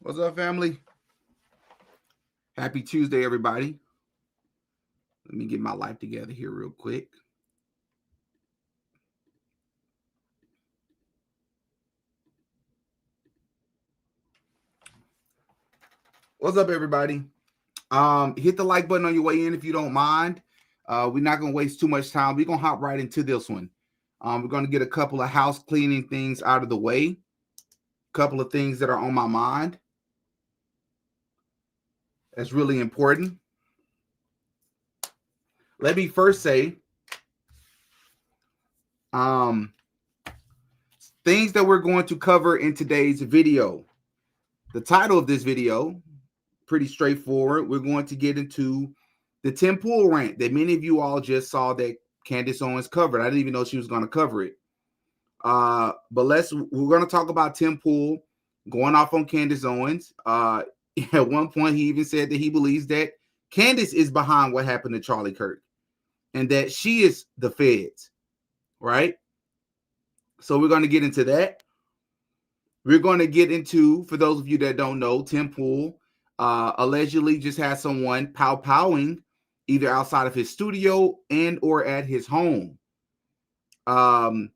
What's up, family? Happy Tuesday, everybody. Let me get my life together here real quick. What's up, everybody? Hit the like button on your way in if you don't mind. We're not gonna waste too much time. We're gonna hop right into this one. We're gonna get a couple of house cleaning things out of the way. A couple of things that are on my mind. That's really important. Let me first say, things that we're going to cover in today's video. The title of this video, pretty straightforward. We're going to get into the Tim Pool rant that many of you all just saw that Candace Owens covered. I didn't even know she was going to cover it. But we're going to talk about Tim Pool going off on Candace Owens. At one point, he even said that he believes that Candace is behind what happened to Charlie Kirk and that she is the feds, right? So we're going to get into that. We're going to get into, for those of you that don't know, Tim Pool allegedly just had someone pow-powing either outside of his studio and or at his home. And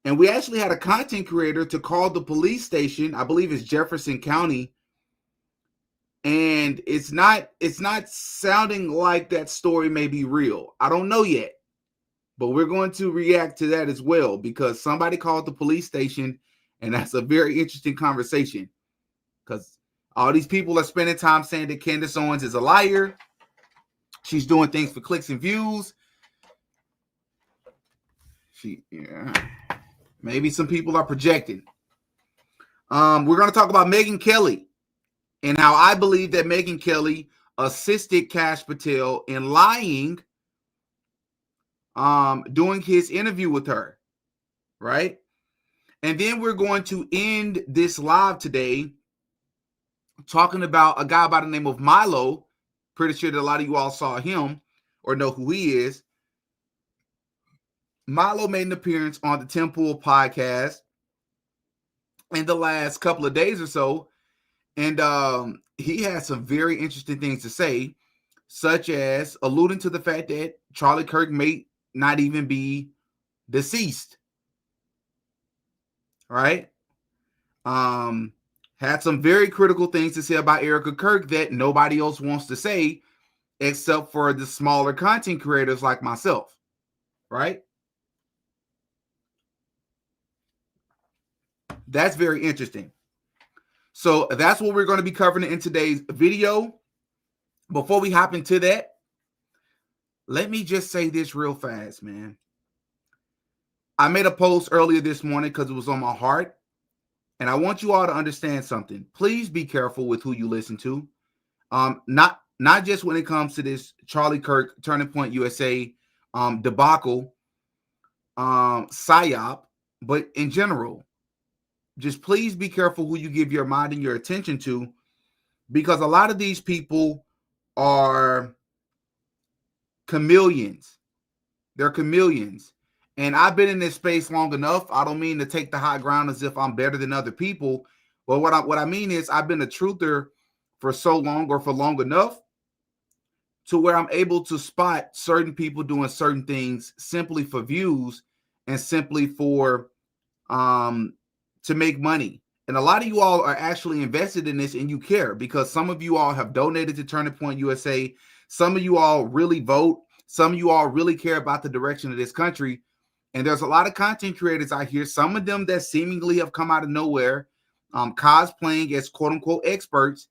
we actually had a content creator to call the police station. I believe it's Jefferson County. And it's not sounding like that story may be real. I don't know yet. But we're going to react to that as well because somebody called the police station, and that's a very interesting conversation because all these people are spending time saying that Candace Owens is a liar. She's doing things for clicks and views. Maybe some people are projecting. We're going to talk about Megyn Kelly and how I believe that Megyn Kelly assisted Kash Patel in lying doing his interview with her, right? And then we're going to end this live today talking about a guy by the name of Milo. Pretty sure that a lot of you all saw him or know who he is. Milo made an appearance on the Tim Pool podcast in the last couple of days or so. And he had some very interesting things to say, such as alluding to the fact that Charlie Kirk may not even be deceased. Right? Had some very critical things to say about Erica Kirk that nobody else wants to say except for the smaller content creators like myself. Right? That's very interesting. So that's what we're going to be covering in today's video. Before we hop into that, let me just say this real fast, man. I made a post earlier this morning because it was on my heart. And I want you all to understand something. Please be careful with who you listen to. Not just when it comes to this Charlie Kirk, Turning Point USA debacle, psyop, but in general. Just please be careful who you give your mind and your attention to, because a lot of these people are chameleons. They're chameleons. And I've been in this space long enough. I don't mean to take the high ground as if I'm better than other people. But what I mean is I've been a truther for so long or for long enough to where I'm able to spot certain people doing certain things simply for views and simply for to make money. And a lot of you all are actually invested in this and you care because some of you all have donated to Turning Point USA. Some of you all really vote. Some of you all really care about the direction of this country. And there's a lot of content creators out here, some of them that seemingly have come out of nowhere, cosplaying as quote unquote experts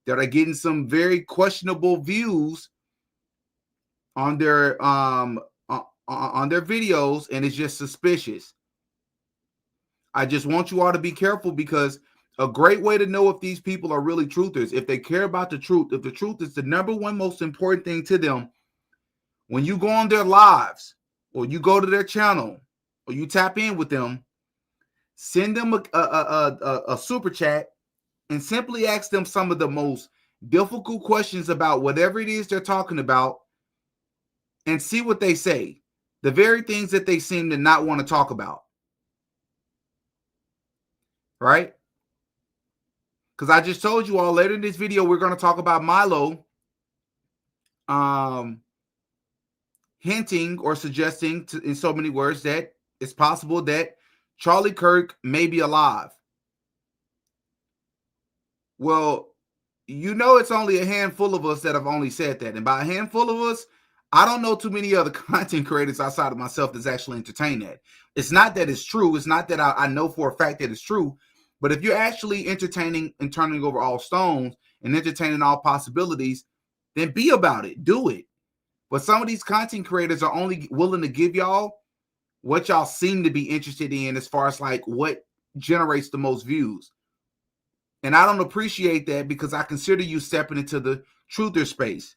that are getting some very questionable views on their videos, and it's just suspicious. I just want you all to be careful because a great way to know if these people are really truthers, if they care about the truth, if the truth is the number one most important thing to them, when you go on their lives or you go to their channel or you tap in with them, send them a super chat and simply ask them some of the most difficult questions about whatever it is they're talking about and see what they say. The very things that they seem to not want to talk about. Right? because I just told you all later in this video, we're going to talk about Milo hinting or suggesting in so many words that it's possible that Charlie Kirk may be alive. Well, you know, it's only a handful of us that have only said that. And by a handful of us, I don't know too many other content creators outside of myself that's actually entertained that. It's not that it's true. It's not that I know for a fact that it's true. But if you're actually entertaining and turning over all stones and entertaining all possibilities, then be about it. Do it. But some of these content creators are only willing to give y'all what y'all seem to be interested in as far as like what generates the most views. And I don't appreciate that because I consider you stepping into the truther space,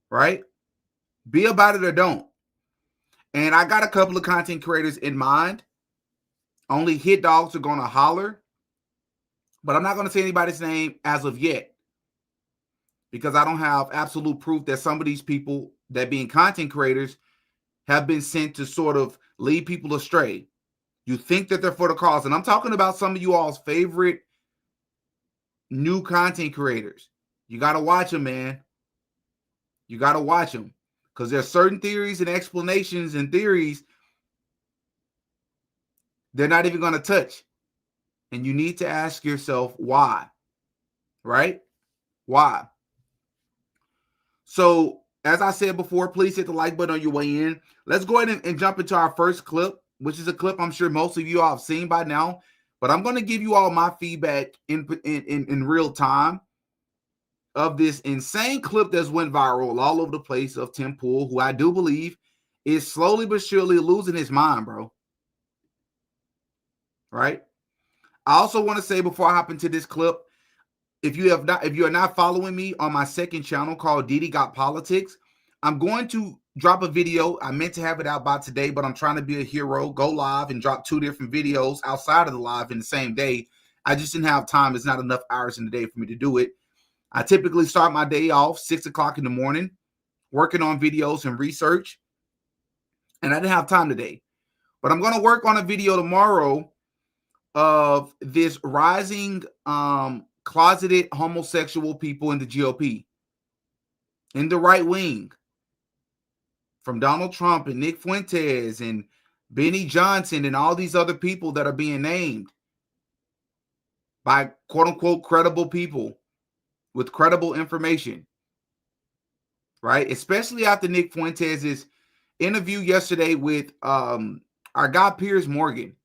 right? Be about it or don't. And I got a couple of content creators in mind. Only hit dogs are going to holler. But I'm not going to say anybody's name as of yet because I don't have absolute proof that some of these people that being content creators have been sent to sort of lead people astray. You think that they're for the cause. And I'm talking about some of you all's favorite new content creators. You got to watch them, man. You got to watch them because there's certain theories and explanations and theories they're not even going to touch. And you need to ask yourself why, right? Why? So, as I said before, please hit the like button on your way in. Let's go ahead and jump into our first clip, which is a clip I'm sure most of you all have seen by now. But I'm going to give you all my feedback in real time of this insane clip that's went viral all over the place of Tim Pool, who I do believe is slowly but surely losing his mind, bro. Right? I also want to say before I hop into this clip, if you are not following me on my second channel called Didi Got Politics, I'm going to drop a video. I meant to have it out by today, but I'm trying to be a hero, go live and drop 2 different videos outside of the live in the same day. I just didn't have time. It's not enough hours in the day for me to do it. I typically start my day off 6 o'clock in the morning, working on videos and research. And I didn't have time today, but I'm going to work on a video tomorrow of this rising closeted homosexual people in the GOP, in the right wing, from Donald Trump and Nick Fuentes and Benny Johnson and all these other people that are being named by quote unquote credible people with credible information, right? Especially after Nick Fuentes' interview yesterday with our guy Piers Morgan.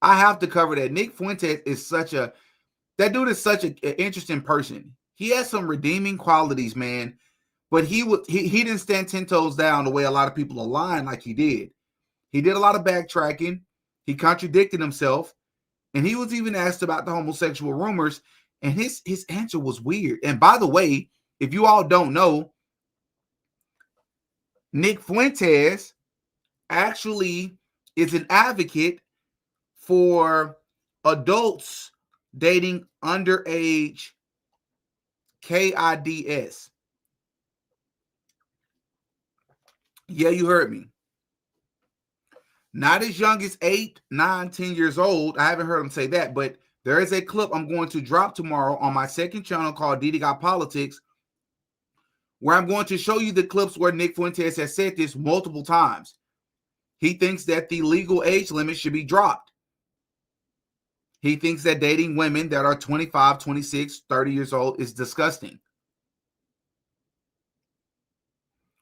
I have to cover that. Nick Fuentes is that dude is such an interesting person. He has some redeeming qualities, man. But he didn't stand 10 toes down the way a lot of people are lying like he did. He did a lot of backtracking. He contradicted himself. And he was even asked about the homosexual rumors. And his answer was weird. And by the way, if you all don't know, Nick Fuentes actually is an advocate for adults dating underage kids. Yeah, you heard me. Not as young as 8, 9, 10 years old. I haven't heard him say that, but there is a clip I'm going to drop tomorrow on my second channel called Didi Got Politics, where I'm going to show you the clips where Nick Fuentes has said this multiple times. He thinks that the legal age limit should be dropped. He thinks that dating women that are 25, 26, 30 years old is disgusting.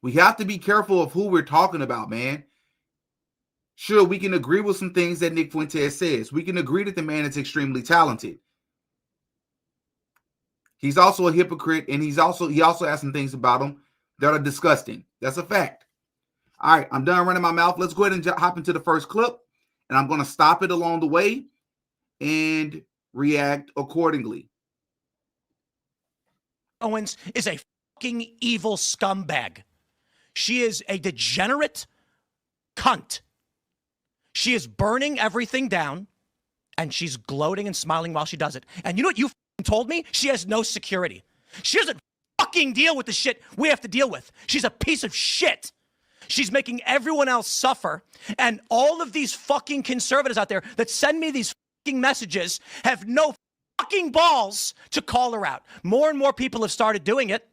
We have to be careful of who we're talking about, man. Sure, we can agree with some things that Nick Fuentes says. We can agree that the man is extremely talented. He's also a hypocrite, and he also has some things about him that are disgusting. That's a fact. All right, I'm done running my mouth. Let's go ahead and hop into the first clip, and I'm going to stop it along the way and react accordingly. Owens is a fucking evil scumbag. She is a degenerate cunt. She is burning everything down, and she's gloating and smiling while she does it. And you know what you told me? She has no security. She doesn't fucking deal with the shit we have to deal with. She's a piece of shit. She's making everyone else suffer. And all of these fucking conservatives out there that send me these fucking messages have no fucking balls to call her out. More and more people have started doing it.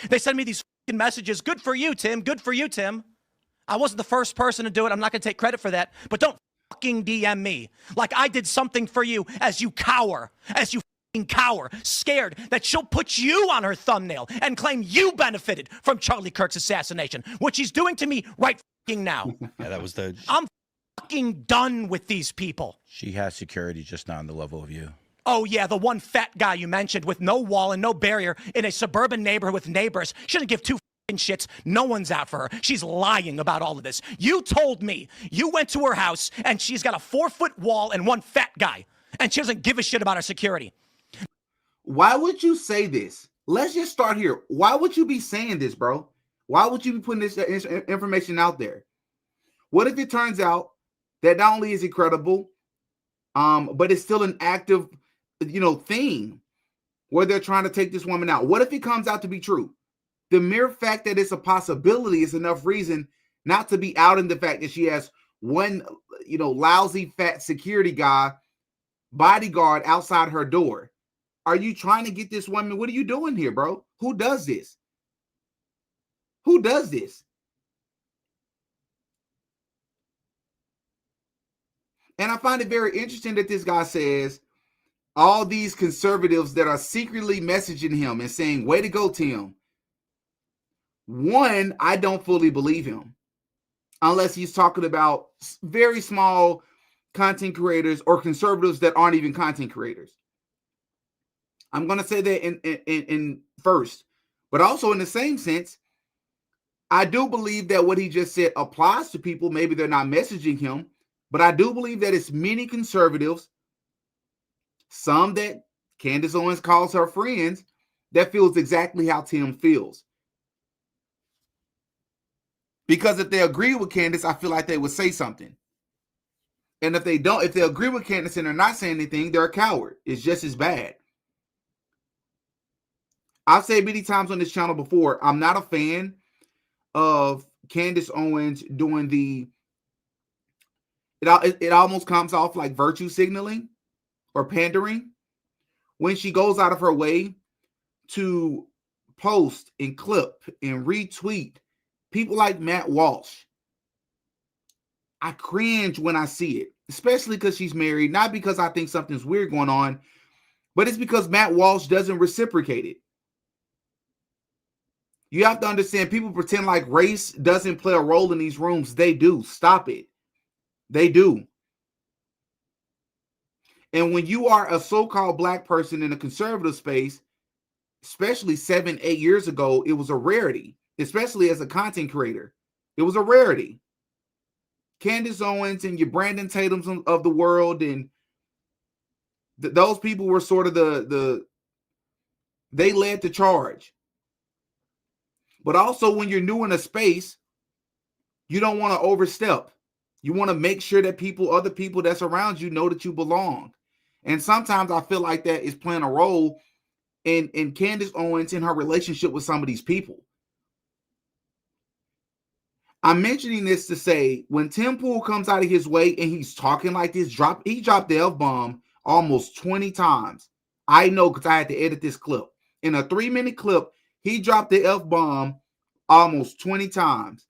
They send me these fucking messages. Good for you, Tim. Good for you, Tim. I wasn't the first person to do it. I'm not going to take credit for that. But don't fucking DM me like I did something for you as you cower, scared that she'll put you on her thumbnail and claim you benefited from Charlie Kirk's assassination, which he's doing to me right fucking now. Yeah, that was the... I'm fucking done with these people. She has security, just not on the level of you. Oh, yeah, the one fat guy you mentioned with no wall and no barrier in a suburban neighborhood with neighbors. She doesn't give two fucking shits. No one's out for her. She's lying about all of this. You told me you went to her house and she's got a 4-foot wall and one fat guy, and she doesn't give a shit about her security. Why would you say this? Let's just start here. Why would you be saying this, bro? Why would you be putting this information out there? What if it turns out that not only is it credible, but it's still an active, thing where they're trying to take this woman out? What if it comes out to be true? The mere fact that it's a possibility is enough reason not to be out in the fact that she has one, lousy fat security bodyguard outside her door. Are you trying to get this woman? What are you doing here, bro? Who does this? Who does this? And I find it very interesting that this guy says all these conservatives that are secretly messaging him and saying, way to go, Tim. One, I don't fully believe him unless he's talking about very small content creators or conservatives that aren't even content creators. I'm going to say that in first, but also in the same sense, I do believe that what he just said applies to people. Maybe they're not messaging him, but I do believe that it's many conservatives, some that Candace Owens calls her friends, that feels exactly how Tim feels. Because if they agree with Candace, I feel like they would say something. And if they don't, if they agree with Candace and they're not saying anything, they're a coward. It's just as bad. I've said many times on this channel before, I'm not a fan of Candace Owens doing it almost comes off like virtue signaling or pandering when she goes out of her way to post and clip and retweet people like Matt Walsh. I cringe when I see it, especially because she's married, not because I think something's weird going on, but it's because Matt Walsh doesn't reciprocate it. You have to understand, people pretend like race doesn't play a role in these rooms. They do. Stop it. They do. And when you are a so-called black person in a conservative space, especially 7-8 years ago, it was a rarity, especially as a content creator. It was a rarity. Candace Owens and your Brandon Tatums of the world, and those people were sort of they led the charge. But also, when you're new in a space, you don't want to overstep. You want to make sure that other people that's around you know that you belong. And sometimes I feel like that is playing a role in Candace Owens in her relationship with some of these people. I'm mentioning this to say, when Tim Pool comes out of his way and he's talking like this, he dropped the F-bomb almost 20 times. I know because I had to edit this clip. In a 3-minute clip, he dropped the F-bomb almost 20 times.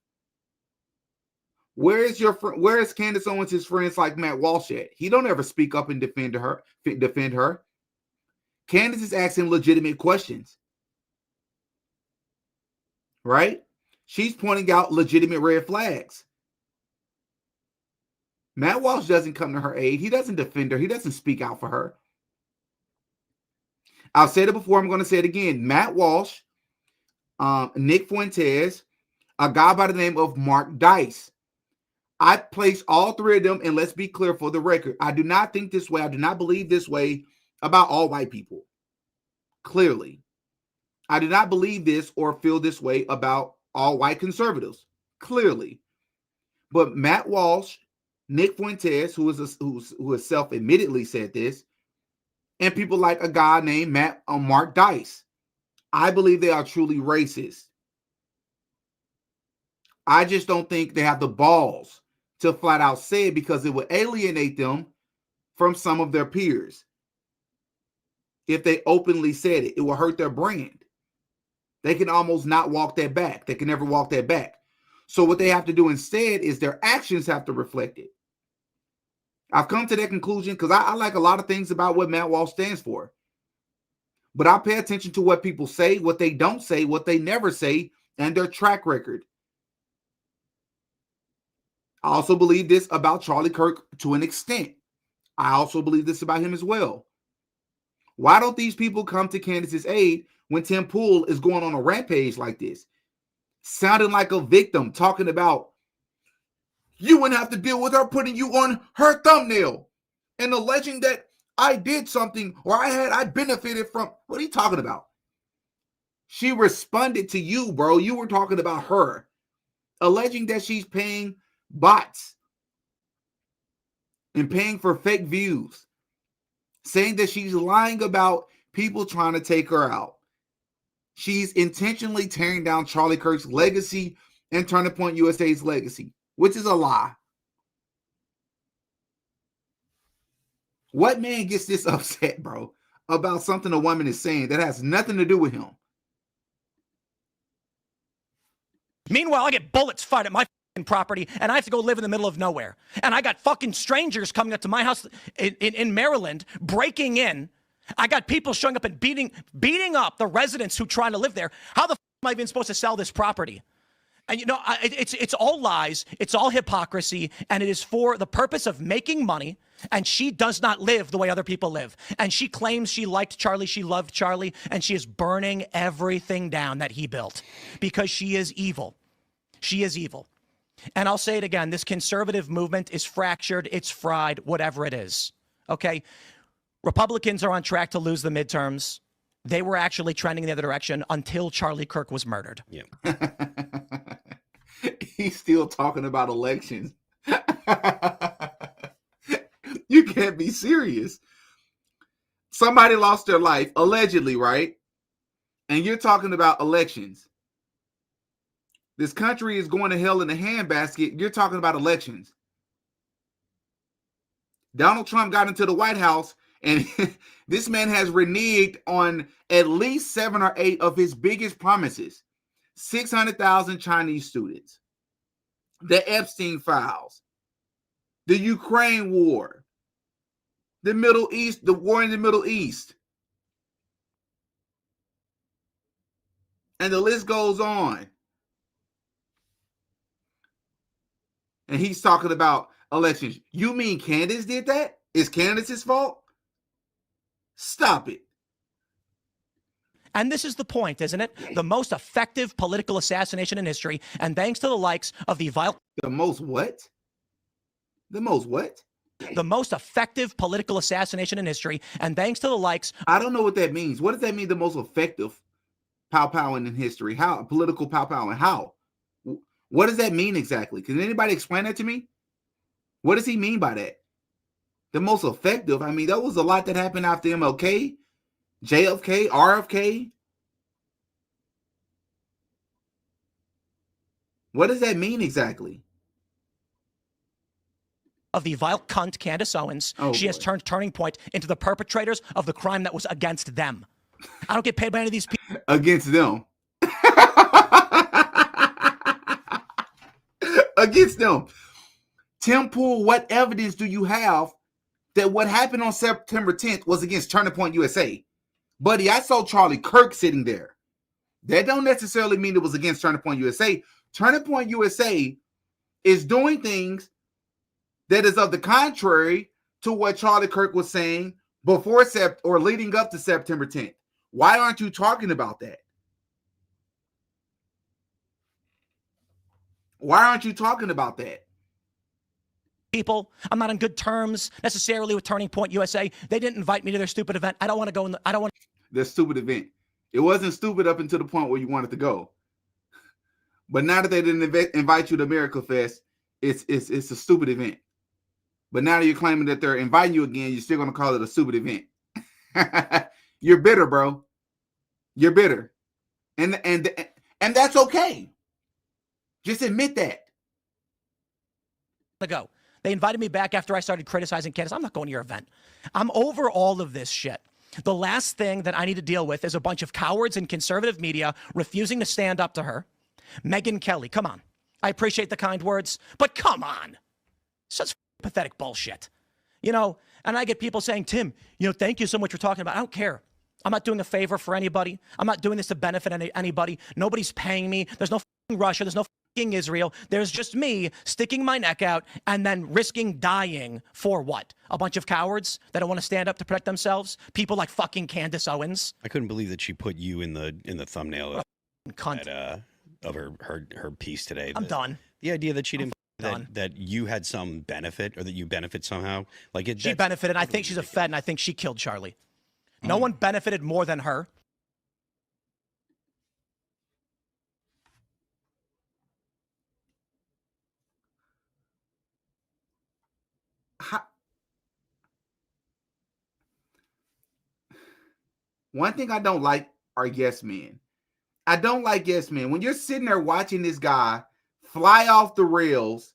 Where is Candace Owens' friends like Matt Walsh at? He don't ever speak up and defend her. Candace is asking legitimate questions. Right? She's pointing out legitimate red flags. Matt Walsh doesn't come to her aid. He doesn't defend her. He doesn't speak out for her. I've said it before. I'm going to say it again. Matt Walsh, Nick Fuentes, a guy by the name of Mark Dice. I place all three of them, and let's be clear for the record. I do not think this way. I do not believe this way about all white people. Clearly. I do not believe this or feel this way about all white conservatives. Clearly. But Matt Walsh, Nick Fuentes, who has self-admittedly said this, and people like a guy named Mark Dice, I believe they are truly racist. I just don't think they have the balls to flat out say it because it would alienate them from some of their peers. if they openly said it. It will hurt their brand. They can almost not walk that back. They can never walk that back. So what they have to do instead is their actions have to reflect it. I've come to that conclusion because I like a lot of things about what Matt Walsh stands for. But I pay attention to what people say, what they don't say, what they never say, and their track record. I also believe this about Charlie Kirk to an extent. I also believe this about him as well. Why don't these people come to Candace's aid when Tim Pool is going on a rampage like this? Sounding like a victim, talking about, you wouldn't have to deal with her putting you on her thumbnail and alleging that I did something or I benefited from. What are you talking about? She responded to you, bro. You were talking about her, alleging that she's paying bots and paying for fake views, saying that she's lying about people trying to take her out. She's intentionally tearing down Charlie Kirk's legacy and Turning Point USA's legacy, which is a lie. What man gets this upset, bro, about something a woman is saying that has nothing to do with him? Meanwhile, I get bullets fired at my property and I have to go live in the middle of nowhere. And I got fucking strangers coming up to my house in Maryland, breaking in. I got people showing up and beating up the residents who trying to live there. How the am I even supposed to sell this property? And, you know, it's all lies. It's all hypocrisy. And it is for the purpose of making money. And she does not live the way other people live. And she claims she liked Charlie. She loved Charlie. And she is burning everything down that he built because she is evil. She is evil. And I'll say it again. This conservative movement is fractured. It's fried, whatever it is. Okay. Republicans are on track to lose the midterms. They were actually trending in the other direction until Charlie Kirk was murdered. Yeah. He's still talking about elections. You can't be serious. Somebody lost their life, allegedly, right? And you're talking about elections. This country is going to hell in a handbasket. You're talking about elections. Donald Trump got into the White House, and this man has reneged on at least 7 or 8 of his biggest promises. 600,000 Chinese students, the Epstein files, the Ukraine war, the Middle East, the war in the Middle East. And the list goes on. And he's talking about elections. You mean Candace did that? Is Candace's fault? Stop it. And this is the point, isn't it? The most effective political assassination in history. And thanks to the likes of the vile... The most what? The most what? The most effective political assassination in history. And thanks to the likes... I don't know what that means. What does that mean, the most effective pow-powing in history? How? Political pow-powing? How? What does that mean exactly? Can anybody explain that to me? What does he mean by that? The most effective? I mean, there was a lot that happened after MLK, JFK, RFK. What does that mean exactly? Of the vile cunt Candace Owens, she has turned Turning Point into the perpetrators of the crime that was against them. I don't get paid by any of these people. Against them. Against them. Tim Pool, what evidence do you have that what happened on September 10th was against Turning Point USA? Buddy, I saw Charlie Kirk sitting there. That don't necessarily mean it was against Turning Point USA. Turning Point USA is doing things that is of the contrary to what Charlie Kirk was saying before or leading up to September 10th. Why aren't you talking about that? Why aren't you talking about that? People, I'm not on good terms necessarily with Turning Point USA. They didn't invite me to their stupid event. I don't want to go. I don't want their stupid event. It wasn't stupid up until the point where you wanted to go. But now that they didn't invite you to America Fest, it's a stupid event. But now that you're claiming that they're inviting you again, you're still going to call it a stupid event. You're bitter, bro. You're bitter. And that's okay. Just admit that. Go. They invited me back after I started criticizing Candace. I'm not going to your event. I'm over all of this shit. The last thing that I need to deal with is a bunch of cowards in conservative media refusing to stand up to her. Megyn Kelly, come on. I appreciate the kind words, but come on. Such pathetic bullshit. You know, and I get people saying, Tim, you know, thank you so much for talking about it. I don't care. I'm not doing a favor for anybody. I'm not doing this to benefit anybody. Nobody's paying me. There's no Russia. There's no Israel. There's just me sticking my neck out and then risking dying for what? A bunch of cowards that don't want to stand up to protect themselves? People like fucking Candace Owens? I couldn't believe that she put you in the thumbnail Cunt. Of her piece today. I'm done. The idea that she didn't that you had some benefit or that you benefit somehow. Like she benefited. I think she's a Fed, and I think she killed Charlie. No one benefited more than her. One thing I don't like are yes men. I don't like yes men. When you're sitting there watching this guy fly off the rails,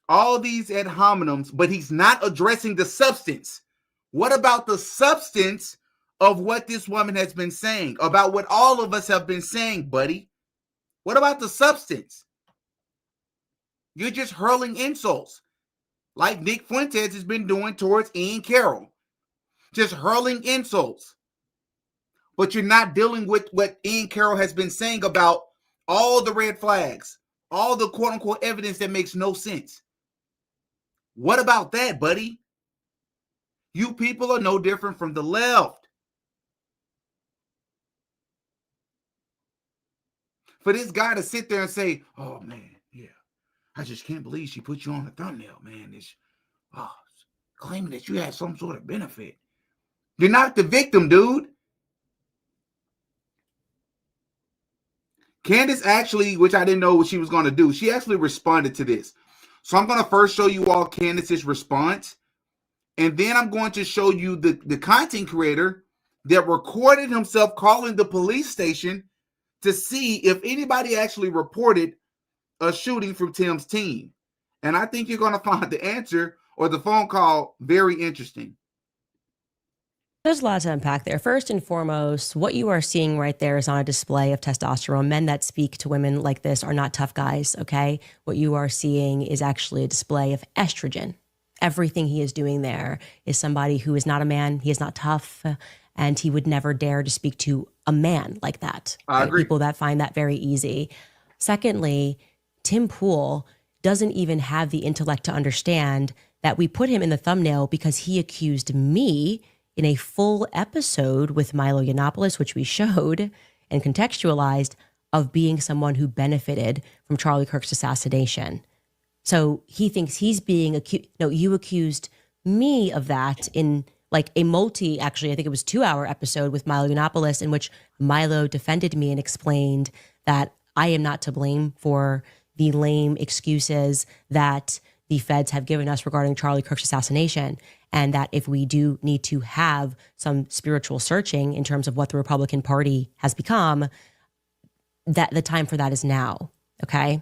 all these ad hominems, but he's not addressing the substance. What about the substance of what this woman has been saying, about what all of us have been saying, buddy? What about the substance? You're just hurling insults like Nick Fuentes has been doing towards Ian Carroll. Just hurling insults. But you're not dealing with what Ian Carroll has been saying about all the red flags, all the quote-unquote evidence that makes no sense. What about that, buddy? You people are no different from the left. For this guy to sit there and say, oh, man, yeah, I just can't believe she put you on the thumbnail, man. It's claiming that you had some sort of benefit. You're not the victim, dude. Candace actually, which I didn't know what she was going to do, she actually responded to this. So I'm going to first show you all Candace's response. And then I'm going to show you the content creator that recorded himself calling the police station to see if anybody actually reported a shooting from Tim's team. And I think you're going to find the answer or the phone call very interesting. There's a lot to unpack there. First and foremost, what you are seeing right there is on a display of testosterone. Men that speak to women like this are not tough guys, okay? What you are seeing is actually a display of estrogen. Everything he is doing there is somebody who is not a man, he is not tough, and he would never dare to speak to a man like that. I agree. People that find that very easy. Secondly, Tim Pool doesn't even have the intellect to understand that we put him in the thumbnail because he accused me in a full episode with Milo Yiannopoulos, which we showed and contextualized, of being someone who benefited from Charlie Kirk's assassination. So he thinks he's being accused. No, you accused me of that in like a actually, I think it was 2-hour episode with Milo Yiannopoulos, in which Milo defended me and explained that I am not to blame for the lame excuses that the feds have given us regarding Charlie Kirk's assassination, and that if we do need to have some spiritual searching in terms of what the Republican Party has become, that the time for that is now, okay?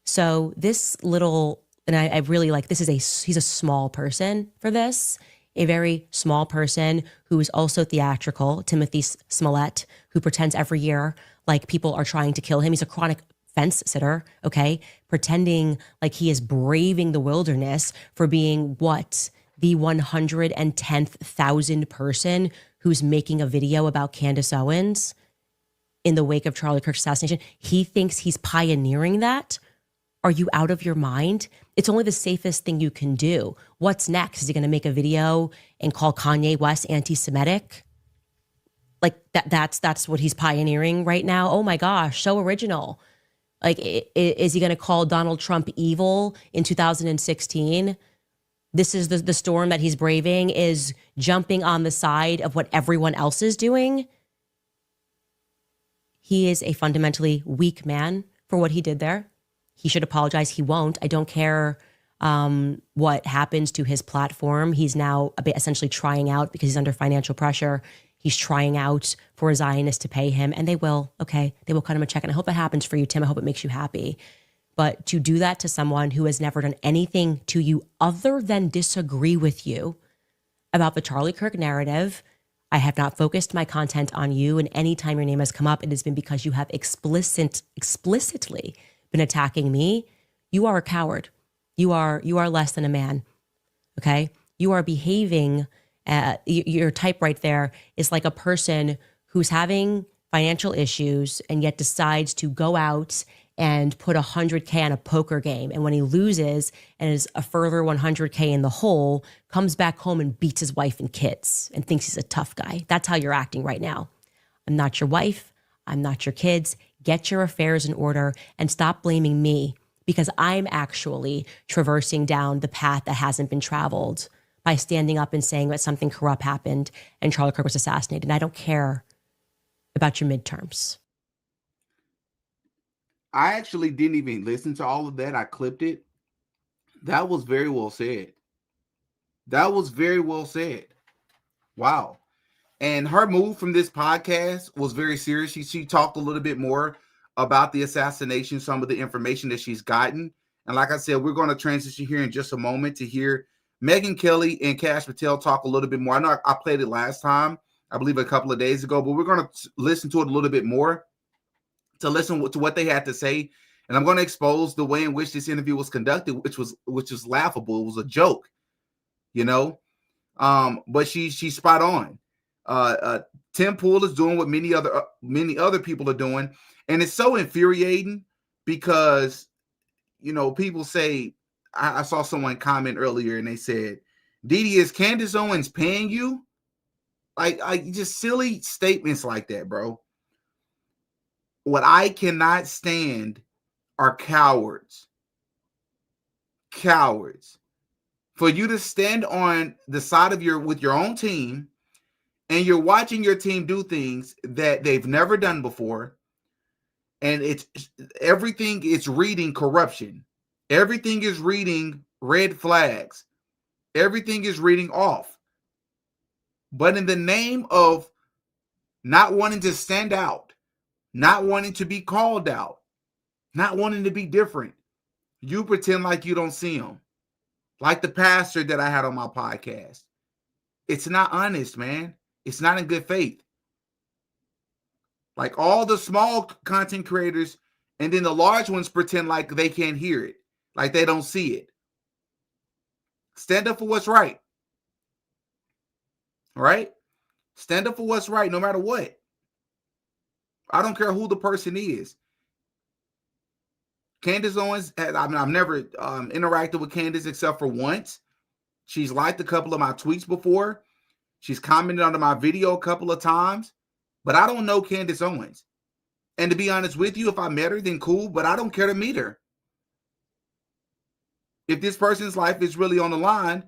So this little, and I really like, he's a small person for this, a very small person who is also theatrical, Timothy Smollett, who pretends every year like people are trying to kill him. He's a chronic fence sitter, okay? Pretending like he is braving the wilderness for being what? The 110,000th person who's making a video about Candace Owens in the wake of Charlie Kirk's assassination. He thinks he's pioneering that. Are you out of your mind? It's only the safest thing you can do. What's next? Is he going to make a video and call Kanye West anti-Semitic? Like that's what he's pioneering right now. Oh my gosh, so original. Like, is he going to call Donald Trump evil in 2016? This is the storm that he's braving, is jumping on the side of what everyone else is doing. He is a fundamentally weak man for what he did there. He should apologize. He won't. I don't care what happens to his platform. He's now essentially trying out because he's under financial pressure. He's trying out for a Zionist to pay him, and they will, okay? They will cut him a check, and I hope that happens for you, Tim. I hope it makes you happy. But to do that to someone who has never done anything to you other than disagree with you about the Charlie Kirk narrative, I have not focused my content on you, and anytime your name has come up, it has been because you have explicitly been attacking me. You are a coward. You are less than a man. Okay? You are behaving, your type right there is like a person who's having financial issues and yet decides to go out and put 100K on a poker game. And when he loses and is a further 100K in the hole, comes back home and beats his wife and kids and thinks he's a tough guy. That's how you're acting right now. I'm not your wife. I'm not your kids. Get your affairs in order and stop blaming me, because I'm actually traversing down the path that hasn't been traveled by standing up and saying that something corrupt happened and Charlie Kirk was assassinated. And I don't care about your midterms. I actually didn't even listen to all of that. I clipped it. That was very well said. That was very well said. Wow. And her move from this podcast was very serious. She talked a little bit more about the assassination, some of the information that she's gotten. And like I said, we're going to transition here in just a moment to hear Megyn Kelly and Kash Patel talk a little bit more. I know I played it last time, I believe a couple of days ago, but we're going to listen to it a little bit more, to listen to what they had to say. And I'm going to expose the way in which this interview was conducted, which was laughable. It was a joke, you know. But she's spot on. Tim Pool is doing what many other people are doing, and it's so infuriating because, you know, people say, I saw someone comment earlier and they said, Didi, is Candace Owens paying you? Like just silly statements like that, bro. What I cannot stand are cowards. Cowards. For you to stand on the side of with your own team, and you're watching your team do things that they've never done before, and everything is reading corruption. Everything is reading red flags. Everything is reading off. But in the name of not wanting to stand out, not wanting to be called out, not wanting to be different, you pretend like you don't see them. Like the pastor that I had on my podcast. It's not honest, man. It's not in good faith. Like all the small content creators, and then the large ones pretend like they can't hear it, like they don't see it. Stand up for what's right. Right? Stand up for what's right, no matter what. I don't care who the person is. Candace Owens, I've never interacted with Candace except for once. She's liked a couple of my tweets before. She's commented under my video a couple of times, but I don't know Candace Owens. And to be honest with you, if I met her, then cool, but I don't care to meet her. If this person's life is really on the line,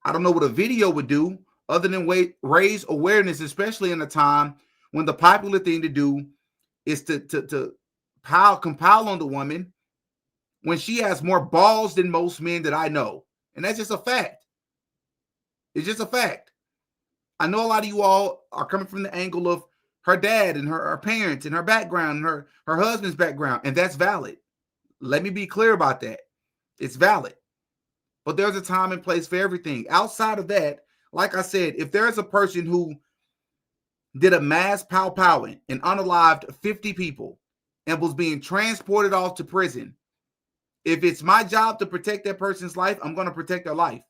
I don't know what a video would do other than raise awareness, especially in a time when the popular thing to do is to compile on the woman when she has more balls than most men that I know. And that's just a fact. It's just a fact. I know a lot of you all are coming from the angle of her dad and her parents and her background and her husband's background, and that's valid. Let me be clear about that. It's valid. But there's a time and place for everything. Outside of that, like I said, if there's a person who did a mass powwowing and unalived 50 people and was being transported off to prison, if it's my job to protect that person's life, I'm going to protect their life.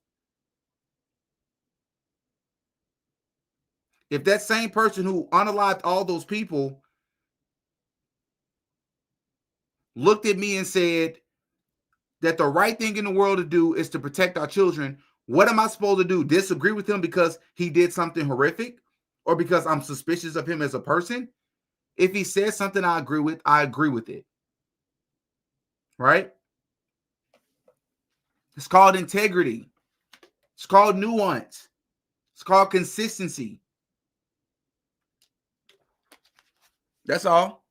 If that same person who unalived all those people looked at me and said that the right thing in the world to do is to protect our children, what am I supposed to do? Disagree with him because he did something horrific or because I'm suspicious of him as a person? If he says something I agree with it. Right? It's called integrity. It's called nuance. It's called consistency. That's all.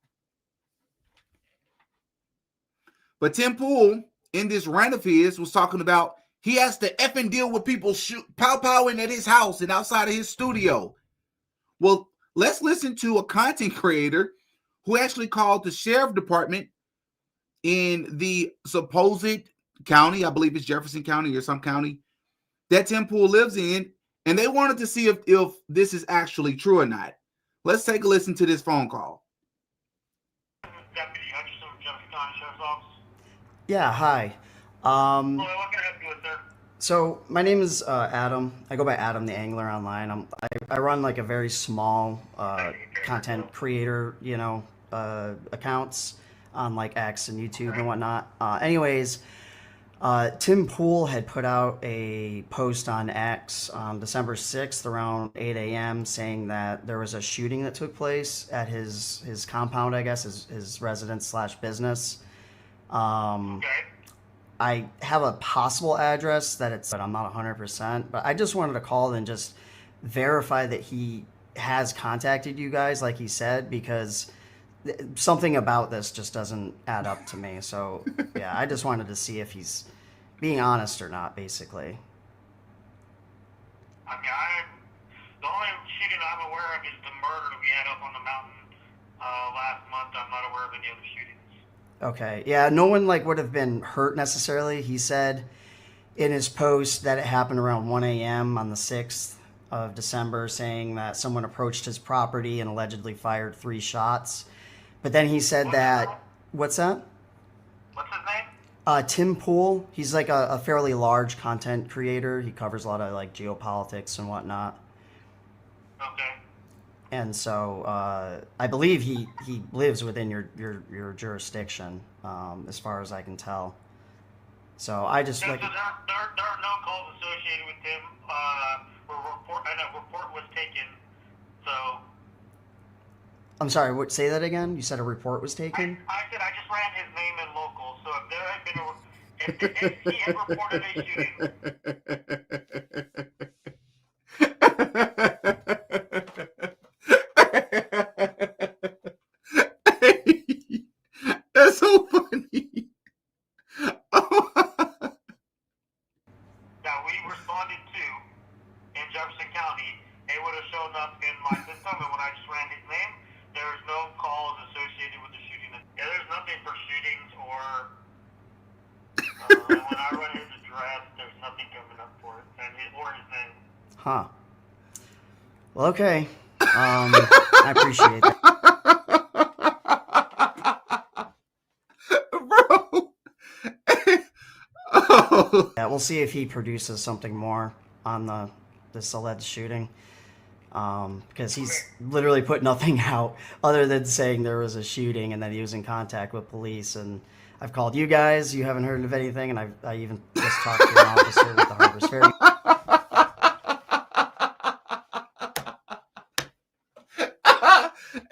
But Tim Pool, in this rant of his, was talking about he has to effing deal with people powwowing at his house and outside of his studio. Well, let's listen to a content creator who actually called the sheriff department in the supposed county, I believe it's Jefferson County or some county, that Tim Pool lives in, And they wanted to see if this is actually true or not. Let's take a listen to this phone call. Deputy Hutchinson from Jefferson County Sheriff's Office. Yeah, hi. What can I help you with, sir? So my name is Adam. I go by Adam the Angler online. I run like a very small content creator, accounts on like X and YouTube and whatnot. Anyways, Tim Pool had put out a post on X on December 6th around 8 a.m. saying that there was a shooting that took place at his compound, I guess, his residence / business. Okay. I have a possible address but I'm not 100%, but I just wanted to call and just verify that he has contacted you guys like he said, because something about this just doesn't add up to me. So yeah, I just wanted to see if he's being honest or not, basically. I mean, the only shooting I'm aware of is the murder that we had up on the mountain last month. I'm not aware of any other shootings. Okay. Yeah, no one would have been hurt necessarily. He said in his post that it happened around 1 a.m. on the 6th of December, saying that someone approached his property and allegedly fired 3 shots. But then he said what's that? What's his name? Tim Pool. He's like a fairly large content creator. He covers a lot of geopolitics and whatnot. Okay. And so I believe he lives within your jurisdiction, as far as I can tell. So I just So there are no calls associated with him. A report was taken. So I'm sorry. Say that again. You said a report was taken. I said I just ran his name in local. So if there had been if he had reported a shooting. That's so funny. That we responded to in Jefferson County, it would have shown up in my system, and when I just ran his name, there was no calls associated with the shooting. Yeah, there's nothing for shootings or when I run his address, there's nothing coming up for it, and his name. Huh. Well, okay. I appreciate that. Bro. Oh. Yeah, we'll see if he produces something more on this alleged shooting. Because he's literally put nothing out other than saying there was a shooting and that he was in contact with police. And I've called you guys, you haven't heard of anything, and I even just talked to an officer with the Harvest Ferry.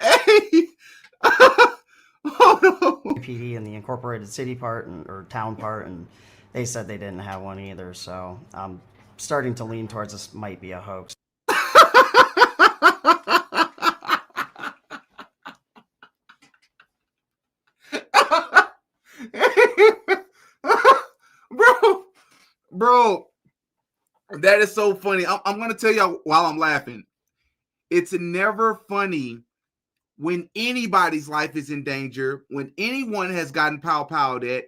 Hey. Oh, no. PD and the incorporated city part or town part, and they said they didn't have one either. So I'm starting to lean towards this might be a hoax. Bro, that is so funny. I'm going to tell you while I'm laughing. It's never funny when anybody's life is in danger, when anyone has gotten powed at,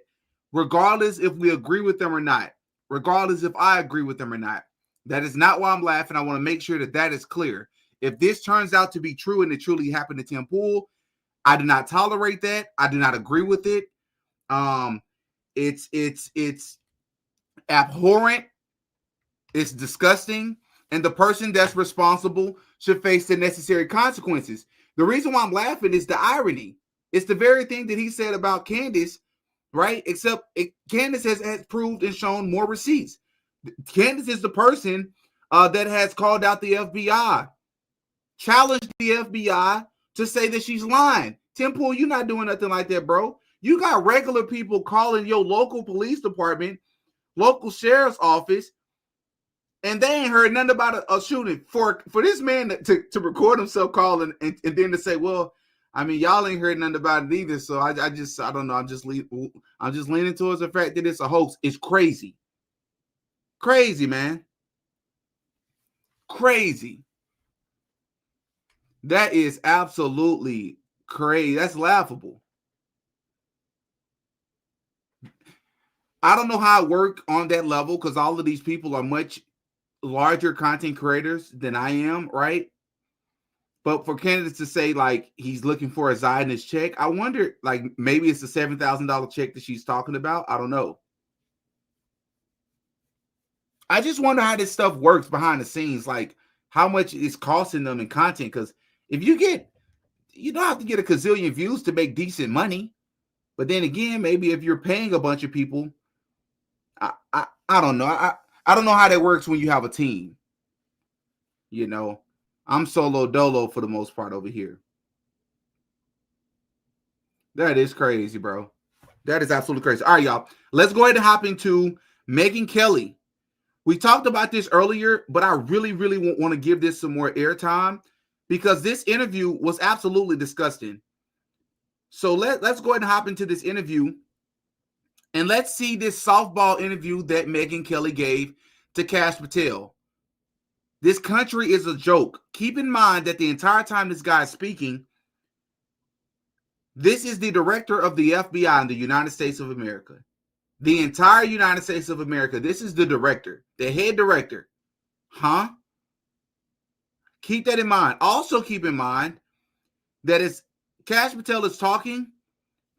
regardless if we agree with them or not, regardless if I agree with them or not. That is not why I'm laughing. I want to make sure that is clear. If this turns out to be true and it truly happened to Tim Pool, I do not tolerate that. I do not agree with it. It's abhorrent. It's disgusting. And the person that's responsible should face the necessary consequences. The reason why I'm laughing is the irony. It's the very thing that he said about Candace, right? Except Candace has proved and shown more receipts. Candace is the person that has called out the FBI, challenged the FBI to say that she's lying. Tim Pool, you're not doing nothing like that, bro. You got regular people calling your local police department, local sheriff's office, and they ain't heard nothing about a shooting. For this man to record himself calling and then to say, well, I mean, y'all ain't heard nothing about it either. So I don't know. I'm just leaning towards the fact that it's a hoax. It's crazy. Crazy, man. Crazy. That is absolutely crazy. That's laughable. I don't know how it worked on that level because all of these people are much larger content creators than I am, right? But for Candace to say like he's looking for a Zionist check, I wonder like maybe it's the $7,000 check that she's talking about. I don't know. I just wonder how this stuff works behind the scenes, like how much it's costing them in content. Because if you don't have to get a gazillion views to make decent money. But then again, maybe if you're paying a bunch of people, I don't know. I don't know how that works when you have a team. You know, I'm solo dolo for the most part over here. That is crazy, bro. That is absolutely crazy. All right, y'all. Let's go ahead and hop into Megyn Kelly. We talked about this earlier, but I really, really want to give this some more airtime because this interview was absolutely disgusting. So let's go ahead and hop into this interview and let's see this softball interview that Megyn Kelly gave to Kash Patel. This country is a joke. Keep in mind that the entire time this guy is speaking, this is the director of the FBI in the United States of America. The entire United States of America. This is the director, the head director. Huh? Keep that in mind. Also keep in mind that as Kash Patel is talking,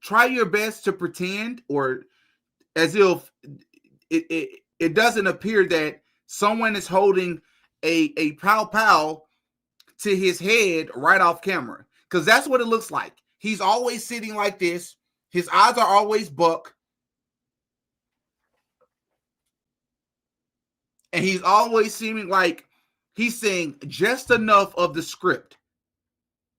try your best to pretend or as if it doesn't appear that someone is holding a pow to his head right off camera. Because that's what it looks like. He's always sitting like this. His eyes are always buck. And he's always seeming like he's saying just enough of the script.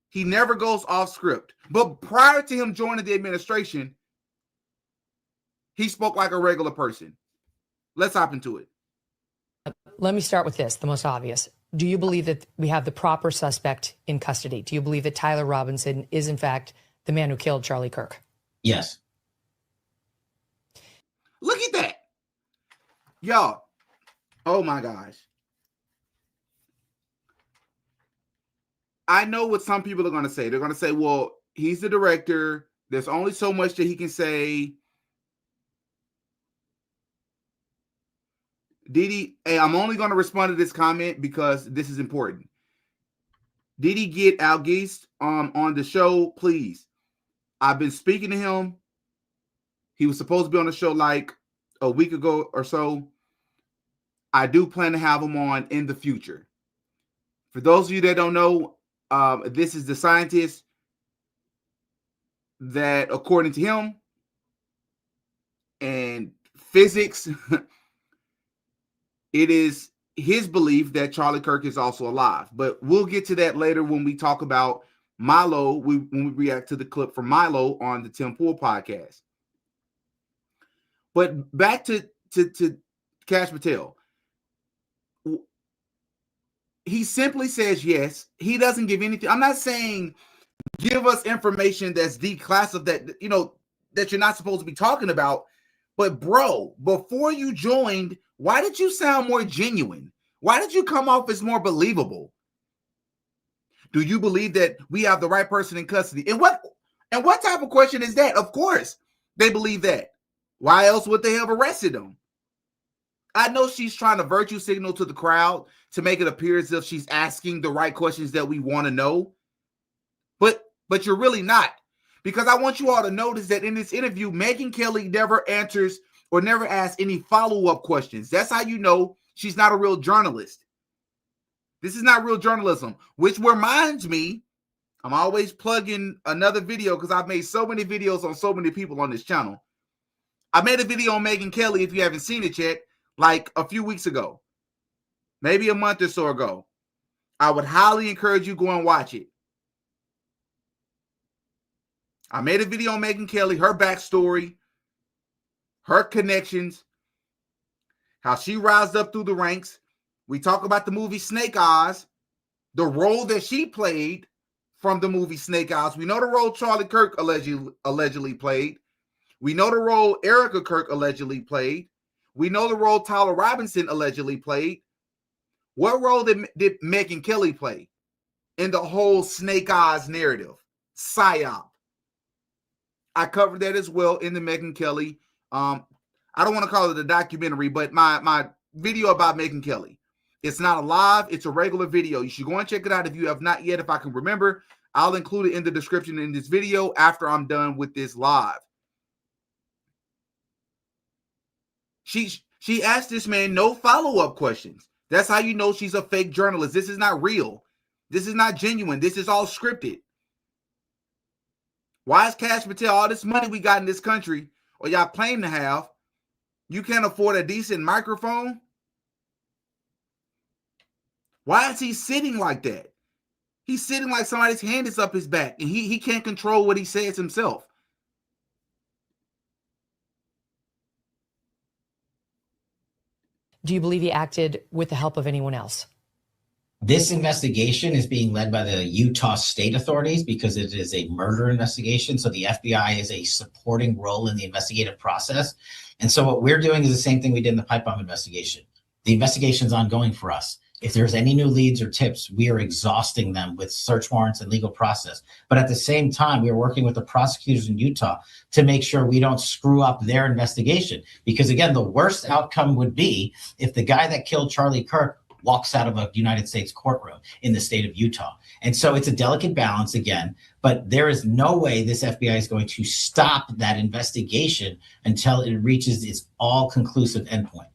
He never goes off script. But prior to him joining the administration, he spoke like a regular person. Let's hop into it. Let me start with this, the most obvious. Do you believe that we have the proper suspect in custody? Do you believe that Tyler Robinson is, in fact, the man who killed Charlie Kirk? Yes. Look at that. Y'all. Oh, my gosh. I know what some people are going to say. They're going to say, well, he's the director. There's only so much that he can say. Hey, I'm only going to respond to this comment because this is important. Did he get Al Geist on the show? Please. I've been speaking to him. He was supposed to be on the show like a week ago or so. I do plan to have him on in the future. For those of you that don't know, this is the scientist that, according to him and physics, it is his belief that Charlie Kirk is also alive. But we'll get to that later when we talk about Milo, when we react to the clip from Milo on the Tim Pool podcast. But back to Kash Patel. He simply says yes. He doesn't give anything. I'm not saying give us information that's declassified, that you're not supposed to be talking about. But bro, before you joined, why did you sound more genuine? Why did you come off as more believable? Do you believe that we have the right person in custody? And what type of question is that? Of course, they believe that. Why else would they have arrested him? I know she's trying to virtue signal to the crowd to make it appear as if she's asking the right questions that we want to know. But you're really not. Because I want you all to notice that in this interview, Megyn Kelly never answers or never asks any follow-up questions. That's how you know she's not a real journalist. This is not real journalism, which reminds me, I'm always plugging another video because I've made so many videos on so many people on this channel. I made a video on Megyn Kelly, if you haven't seen it yet, like a few weeks ago, maybe a month or so ago. I would highly encourage you to go and watch it. I made a video on Megyn Kelly, her backstory, her connections, how she rised up through the ranks. We talk about the movie Snake Eyes, the role that she played from the movie Snake Eyes. We know the role Charlie Kirk allegedly played. We know the role Erica Kirk allegedly played. We know the role Tyler Robinson allegedly played. What role did Megyn Kelly play in the whole Snake Eyes narrative? PSYOP. I covered that as well in the Megyn Kelly. I don't want to call it a documentary, but my video about Megyn Kelly. It's not a live, it's a regular video. You should go and check it out if you have not yet. If I can remember, I'll include it in the description in this video after I'm done with this live. She asked this man no follow-up questions. That's how you know she's a fake journalist. This is not real. This is not genuine. This is all scripted. Why is Cash Patel, all this money we got in this country, or y'all claim to have, you can't afford a decent microphone? Why is he sitting like that? He's sitting like somebody's hand is up his back, and he can't control what he says himself. Do you believe he acted with the help of anyone else? This investigation is being led by the Utah state authorities because it is a murder investigation. So the FBI is a supporting role in the investigative process. And so what we're doing is the same thing we did in the pipe bomb investigation. The investigation is ongoing for us. If there's any new leads or tips, we are exhausting them with search warrants and legal process. But at the same time, we are working with the prosecutors in Utah to make sure we don't screw up their investigation. Because again, the worst outcome would be if the guy that killed Charlie Kirk walks out of a United States courtroom in the state of Utah. And so it's a delicate balance again, but there is no way this FBI is going to stop that investigation until it reaches its all-conclusive endpoint.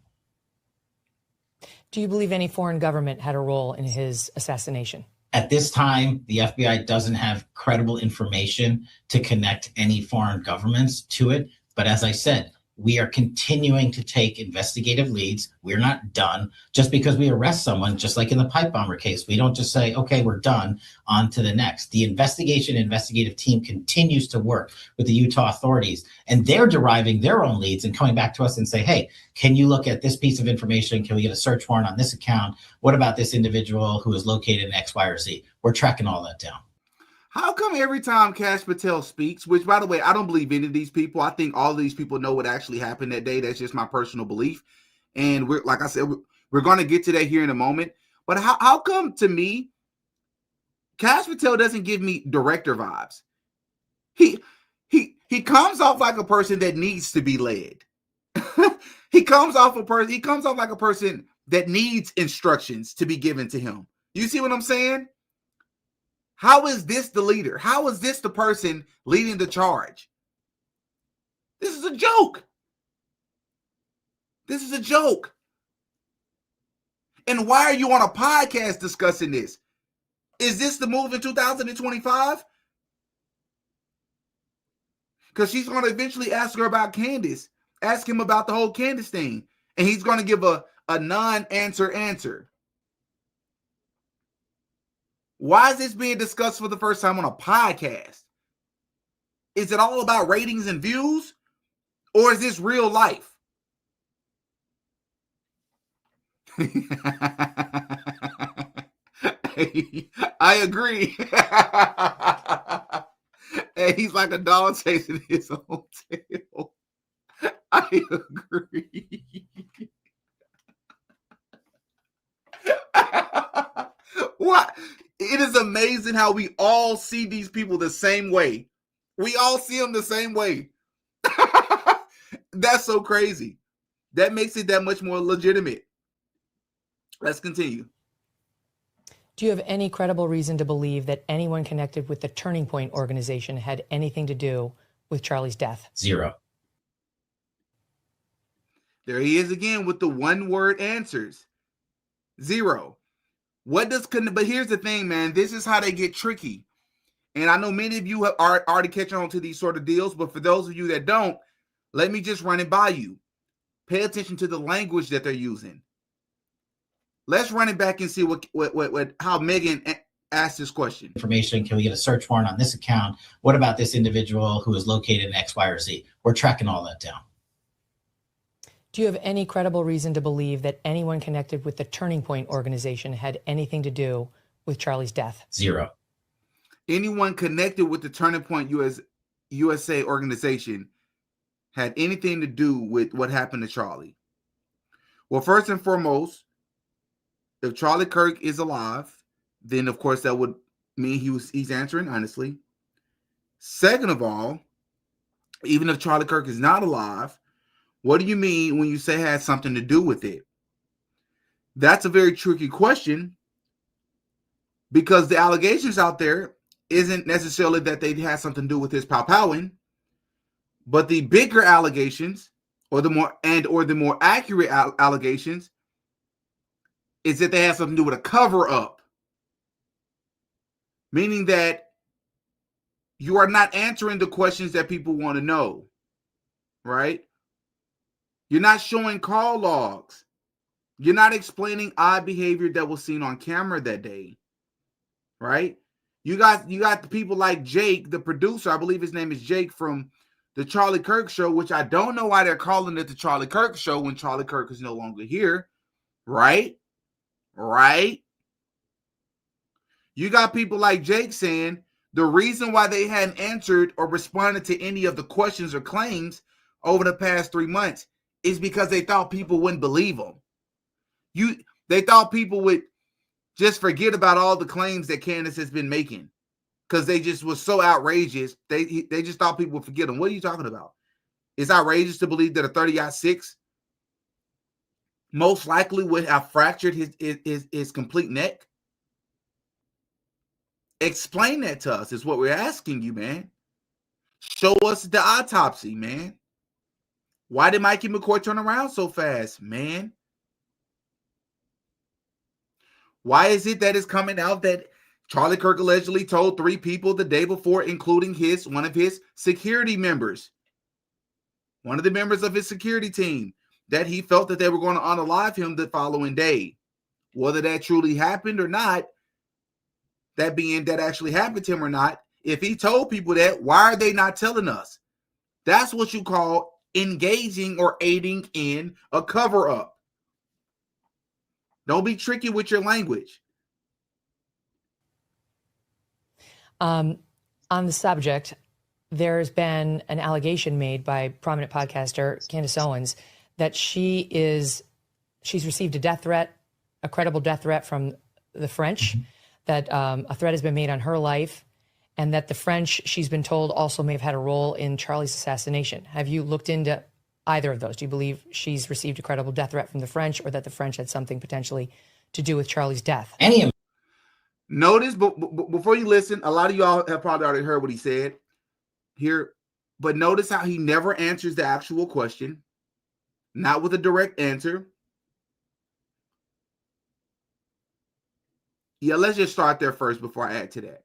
Do you believe any foreign government had a role in his assassination? At this time, the FBI doesn't have credible information to connect any foreign governments to it. But as I said, we are continuing to take investigative leads. We're not done. Just because we arrest someone, just like in the pipe bomber case, we don't just say, okay, we're done, on to the next. The investigative team continues to work with the Utah authorities, and they're deriving their own leads and coming back to us and say, hey, can you look at this piece of information? Can we get a search warrant on this account? What about this individual who is located in X, Y, or Z? We're tracking all that down. How come every time Cash Patel speaks, which, by the way, I don't believe any of these people. I think all of these people know what actually happened that day. That's just my personal belief. And we're, like I said, we're going to get to that here in a moment. But how come, to me, Cash Patel doesn't give me director vibes? He comes off like a person that needs to be led. He comes off like a person that needs instructions to be given to him. You see what I'm saying? How is this the leader? How is this the person leading the charge? This is a joke. This is a joke. And why are you on a podcast discussing this? Is this the move in 2025? Because she's going to eventually ask her about Candace, ask him about the whole Candace thing, and he's going to give a non-answer answer. Why is this being discussed for the first time on a podcast? Is it all about ratings and views? Or is this real life? Hey, I agree. Hey, he's like a dog chasing his own tail. I agree. What? It is amazing how we all see these people the same way. We all see them the same way. That's so crazy. That makes it that much more legitimate. Let's continue. Do you have any credible reason to believe that anyone connected with the Turning Point organization had anything to do with Charlie's death? Zero. There he is again with the one-word answers. Zero. But here's the thing, man. This is how they get tricky. And I know many of you are already catching on to these sort of deals, but for those of you that don't, let me just run it by you. Pay attention to the language that they're using. Let's run it back and see how Megan asked this question. Information, can we get a search warrant on this account? What about this individual who is located in X, Y, or Z? We're tracking all that down. Do you have any credible reason to believe that anyone connected with the Turning Point organization had anything to do with Charlie's death? Zero. Anyone connected with the Turning Point USA organization had anything to do with what happened to Charlie? Well, first and foremost, if Charlie Kirk is alive, then of course that would mean he's answering honestly. Second of all, even if Charlie Kirk is not alive, what do you mean when you say had something to do with it? That's a very tricky question because the allegations out there isn't necessarily that they had something to do with his powing, but the bigger allegations or the more accurate allegations is that they have something to do with a cover up, meaning that you are not answering the questions that people want to know, right? You're not showing call logs. You're not explaining odd behavior that was seen on camera that day, right? You got the people like Jake, the producer. I believe his name is Jake from the Charlie Kirk show, which I don't know why they're calling it the Charlie Kirk show when Charlie Kirk is no longer here, right? Right? You got people like Jake saying the reason why they hadn't answered or responded to any of the questions or claims over the past 3 months is because they thought people wouldn't believe them. They thought people would just forget about all the claims that Candace has been making because they just was so outrageous. They just thought people would forget them. What are you talking about? It's outrageous to believe that a 30-6 most likely would have fractured his complete neck. Explain that to us is what we're asking you, man. Show us the autopsy, man. Why did Mikey McCoy turn around so fast, man? Why is it that it's coming out that Charlie Kirk allegedly told 3 people the day before, including one of his security members, one of the members of his security team, that he felt that they were going to unalive him the following day? Whether that truly happened or not, that being that actually happened to him or not, if he told people that, why are they not telling us? That's what you call engaging or aiding in a cover-up. Don't be tricky with your language. On the subject, there's been an allegation made by prominent podcaster Candace Owens that she's received a death threat, a credible death threat from the French, that a threat has been made on her life, and that the French, she's been told, also may have had a role in Charlie's assassination. Have you looked into either of those? Do you believe she's received a credible death threat from the French, or that the French had something potentially to do with Charlie's death? Notice, but before you listen, a lot of y'all have probably already heard what he said here, but notice how he never answers the actual question, not with a direct answer. Yeah, let's just start there first before I add to that.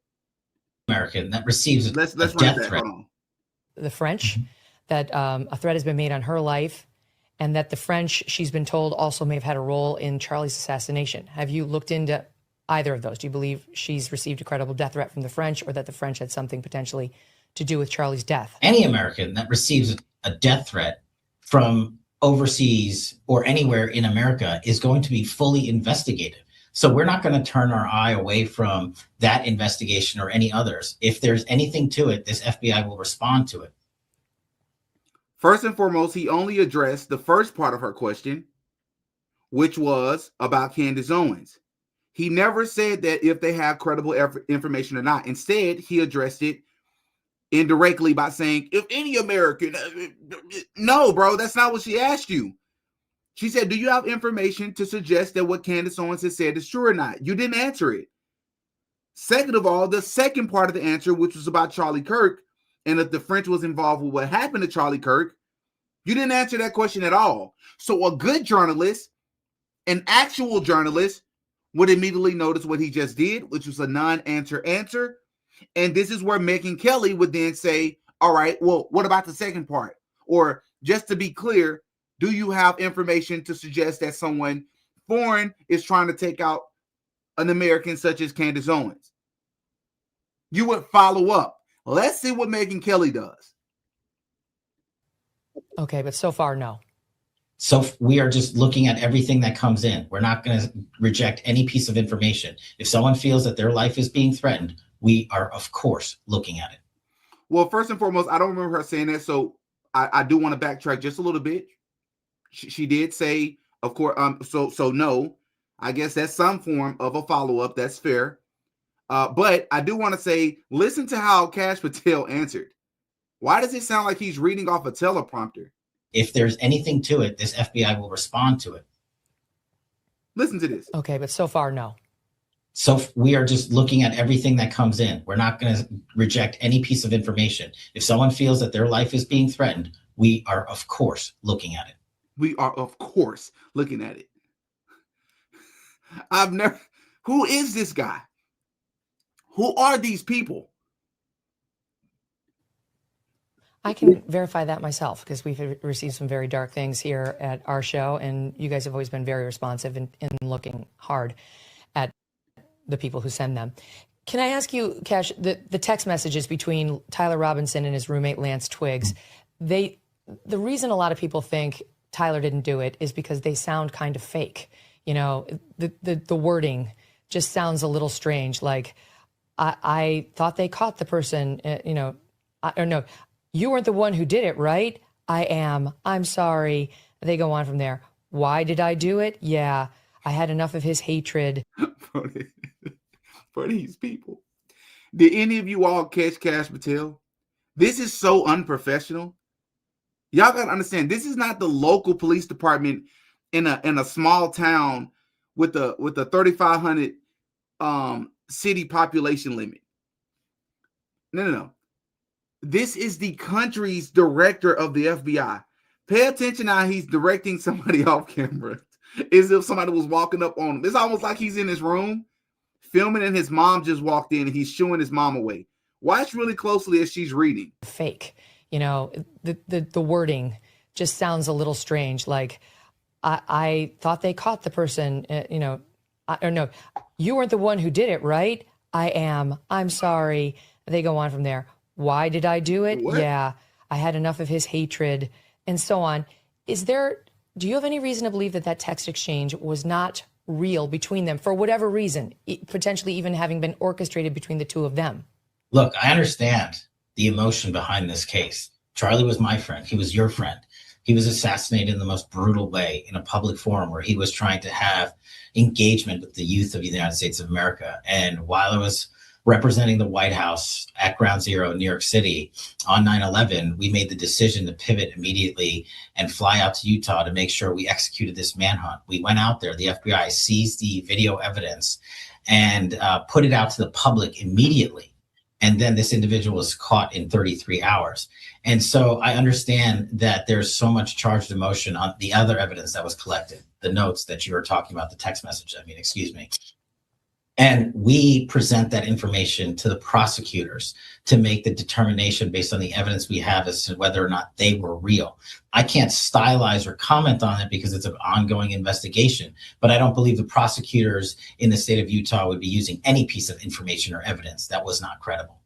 American that receives let's a run death that. threat. Hold on. The French, that a threat has been made on her life, and that the French, she's been told, also may have had a role in Charlie's assassination. Have you looked into either of those? Do you believe she's received a credible death threat from the French, or that the French had something potentially to do with Charlie's death? Any American that receives a death threat from overseas or anywhere in America is going to be fully investigated. So we're not going to turn our eye away from that investigation or any others. If there's anything to it, this FBI will respond to it. First and foremost, he only addressed the first part of her question, which was about Candace Owens. He never said that if they have credible information or not. Instead, he addressed it indirectly by saying, if any American, no, bro, that's not what she asked you. She said, do you have information to suggest that what Candace Owens has said is true or not? You didn't answer it. Second of all, the second part of the answer, which was about Charlie Kirk, and if the French was involved with what happened to Charlie Kirk, you didn't answer that question at all. So a good journalist, an actual journalist, would immediately notice what he just did, which was a non-answer answer. And this is where Megyn Kelly would then say, all right, well, what about the second part? Or just to be clear, do you have information to suggest that someone foreign is trying to take out an American such as Candace Owens? You would follow up. Let's see what Megyn Kelly does. Okay, but so far, no. So we are just looking at everything that comes in. We're not going to reject any piece of information. If someone feels that their life is being threatened, we are, of course, looking at it. Well, first and foremost, I don't remember her saying that, so I do want to backtrack just a little bit. She did say, of course, so no, I guess that's some form of a follow-up. That's fair. But I do want to say, listen to how Kash Patel answered. Why does it sound like he's reading off a teleprompter? If there's anything to it, this FBI will respond to it. Listen to this. Okay, but so far, no. So we are just looking at everything that comes in. We're not going to reject any piece of information. If someone feels that their life is being threatened, we are, of course, looking at it. We are, of course, looking at it. Who is this guy? Who are these people? I can verify that myself because we've received some very dark things here at our show, and you guys have always been very responsive in looking hard at the people who send them. Can I ask you, Cash, the text messages between Tyler Robinson and his roommate Lance Twiggs, the reason a lot of people think Tyler didn't do it is because they sound kind of fake. You know, the wording just sounds a little strange. Like, I thought they caught the person, or no, you weren't the one who did it, right? I am. I'm sorry. They go on from there. Why did I do it? Yeah, I had enough of his hatred. For these people. Did any of you all catch Cash Patel? This is so unprofessional. Y'all gotta understand, this is not the local police department in a small town with a 3,500 city population limit. No. This is the country's director of the FBI. Pay attention how he's directing somebody off camera. As if somebody was walking up on him. It's almost like he's in his room filming and his mom just walked in and he's shooing his mom away. Watch really closely as she's reading. Fake. You know, the wording just sounds a little strange. Like, I thought they caught the person, or no, you weren't the one who did it, right? I am. I'm sorry. They go on from there. Why did I do it? What? Yeah, I had enough of his hatred, and so on. Do you have any reason to believe that text exchange was not real between them for whatever reason, potentially even having been orchestrated between the two of them? Look, I understand the emotion behind this case. Charlie was my friend. He was your friend. He was assassinated in the most brutal way in a public forum where he was trying to have engagement with the youth of the United States of America. And while I was representing the White House at Ground Zero in New York City on 9/11, we made the decision to pivot immediately and fly out to Utah to make sure we executed this manhunt. We went out there, the FBI seized the video evidence and put it out to the public immediately. And then this individual was caught in 33 hours. And so I understand that there's so much charged emotion on the other evidence that was collected, the notes that you were talking about, the text message, excuse me. And we present that information to the prosecutors to make the determination based on the evidence we have as to whether or not they were real. I can't stylize or comment on it because it's an ongoing investigation, but I don't believe the prosecutors in the state of Utah would be using any piece of information or evidence that was not credible.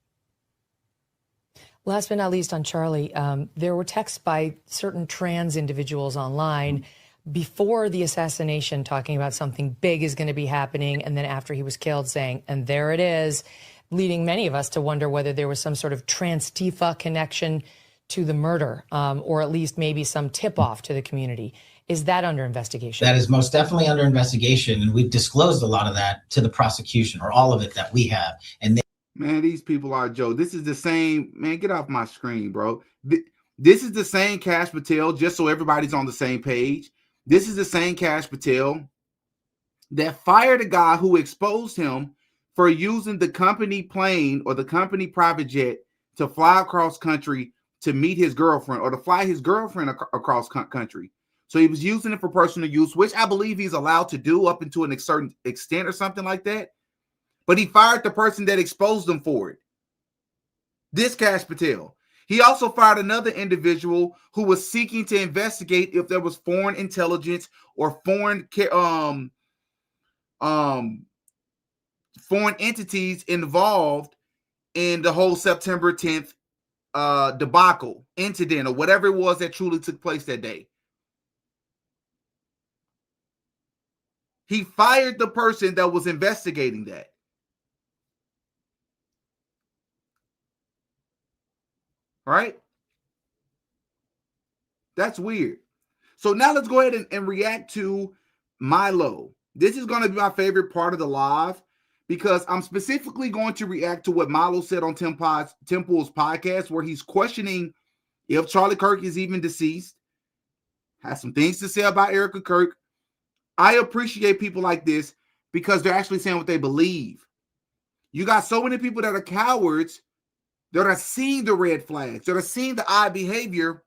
Last but not least on Charlie, there were texts by certain trans individuals online before the assassination talking about something big is going to be happening, and then after he was killed saying, and there it is, leading many of us to wonder whether there was some sort of trans-Tifa connection to the murder, or at least maybe some tip-off to the community. Is that under investigation? That is most definitely under investigation, and we've disclosed a lot of that to the prosecution, or all of it that we have. And Man, these people are Joe. This is the same, man, get off my screen, bro. This is the same Cash Patel, just so everybody's on the same page. This is the same Cash Patel that fired a guy who exposed him for using the company plane or the company private jet to fly across country to meet his girlfriend or to fly his girlfriend across country. So he was using it for personal use, which I believe he's allowed to do up into a certain extent or something like that. But he fired the person that exposed him for it. This Cash Patel. He also fired another individual who was seeking to investigate if there was foreign intelligence or foreign entities involved in the whole September 10th debacle, incident, or whatever it was that truly took place that day. He fired the person that was investigating that. Right? That's weird. So now let's go ahead and react to Milo. This is going to be my favorite part of the live because I'm specifically going to react to what Milo said on Tim Pool's podcast, where he's questioning if Charlie Kirk is even deceased. Has some things to say about Erica Kirk. I appreciate people like this because they're actually saying what they believe. You got so many people that are cowards that are seeing the red flags, that are seeing the odd behavior,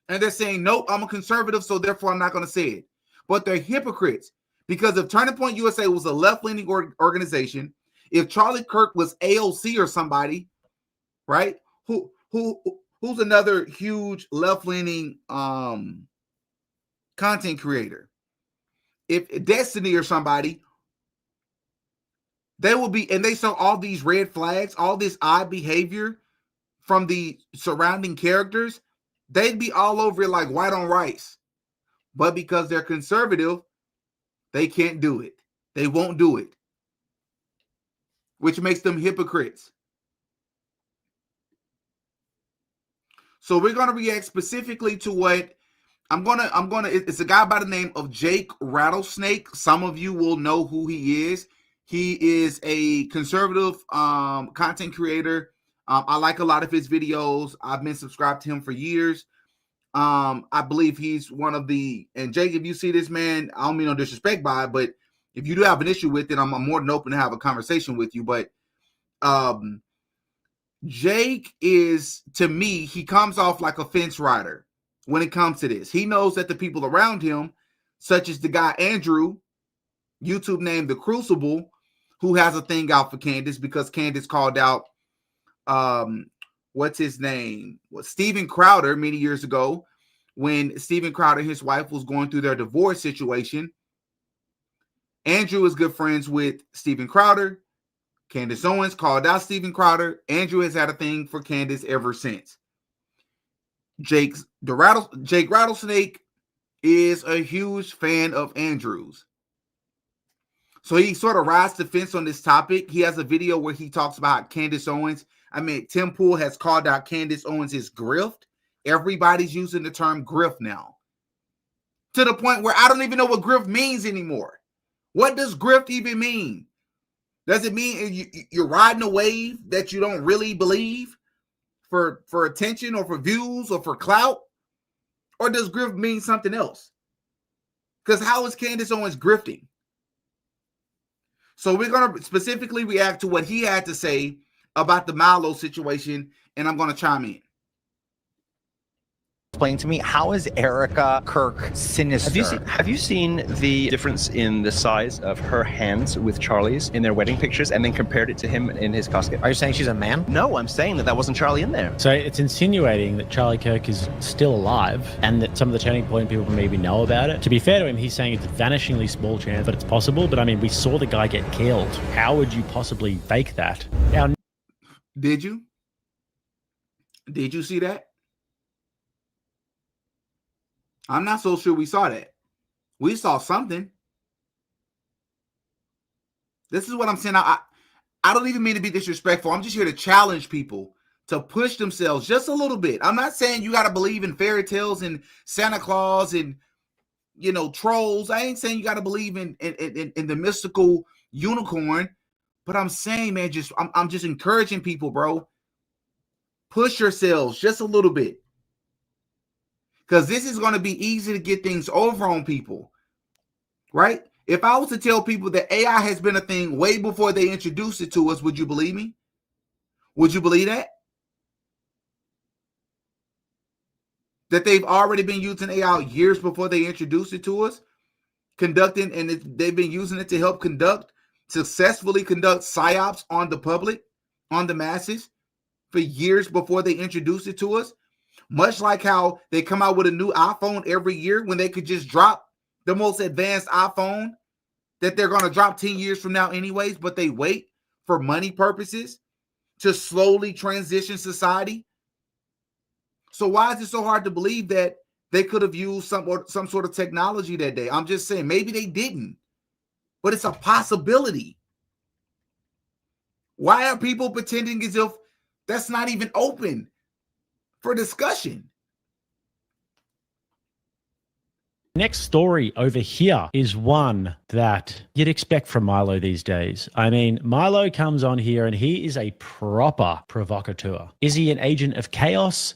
and they're saying, nope, I'm a conservative, so therefore I'm not going to say it. But they're hypocrites, because if Turning Point USA was a left-leaning organization, if Charlie Kirk was AOC or somebody, right, who's another huge left-leaning content creator, if Destiny or somebody, they will be, and they saw all these red flags, all this odd behavior from the surrounding characters, they'd be all over it like white on rice. But because they're conservative, they can't do it. They won't do it, which makes them hypocrites. So we're going to react specifically to what it's a guy by the name of Jake Rattlesnake. Some of you will know who he is. He is a conservative content creator. I like a lot of his videos. I've been subscribed to him for years. I believe he's one of the, and Jake, if you see this, man, I don't mean no disrespect by it, but if you do have an issue with it, I'm more than open to have a conversation with you. But Jake is, to me, he comes off like a fence rider when it comes to this. He knows that the people around him, such as the guy Andrew, YouTube named The Crucible, who has a thing out for Candace because Candace called out what's his name? Steven Crowder many years ago, when Steven Crowder and his wife was going through their divorce situation. Andrew is good friends with Steven Crowder. Candace Owens called out Steven Crowder. Andrew has had a thing for Candace ever since. Jake Rattlesnake is a huge fan of Andrew's. So he sort of rides the fence on this topic. He has a video where he talks about Candace Owens. Tim Pool has called out Candace Owens as grift. Everybody's using the term grift now, to the point where I don't even know what grift means anymore. What does grift even mean? Does it mean you're riding a wave that you don't really believe for attention or for views or for clout? Or does grift mean something else? Because how is Candace Owens grifting? So we're going to specifically react to what he had to say about the Milo situation, and I'm going to chime in. Explain to me, how is Erica Kirk sinister? Have you seen the difference in the size of her hands with Charlie's in their wedding pictures, and then compared it to him in his casket? Are you saying she's a man? No, I'm saying that wasn't Charlie in there. So it's insinuating that Charlie Kirk is still alive, and that some of the Turning Point people maybe know about it. To be fair to him, he's saying it's a vanishingly small chance that it's possible, but I mean, we saw the guy get killed. How would you possibly fake that? Did you? Did you see that? I'm not so sure we saw that. We saw something. This is what I'm saying. I don't even mean to be disrespectful. I'm just here to challenge people to push themselves just a little bit. I'm not saying you got to believe in fairy tales and Santa Claus and, trolls. I ain't saying you got to believe in the mystical unicorn, but I'm saying, man, I'm just encouraging people, bro. Push yourselves just a little bit. Because this is going to be easy to get things over on people, right? If I was to tell people that AI has been a thing way before they introduced it to us, would you believe me? Would you believe that? That they've already been using AI years before they introduced it to us, they've been using it to help successfully conduct psyops on the public, on the masses, for years before they introduced it to us? Much like how they come out with a new iPhone every year when they could just drop the most advanced iPhone that they're going to drop 10 years from now anyways, but they wait for money purposes to slowly transition society. So why is it so hard to believe that they could have used some sort of technology that day? I'm just saying, maybe they didn't, but it's a possibility. Why are people pretending as if that's not even open for discussion? Next story over here is one that you'd expect from Milo these days. I mean, Milo comes on here and he is a proper provocateur. Is he an agent of chaos?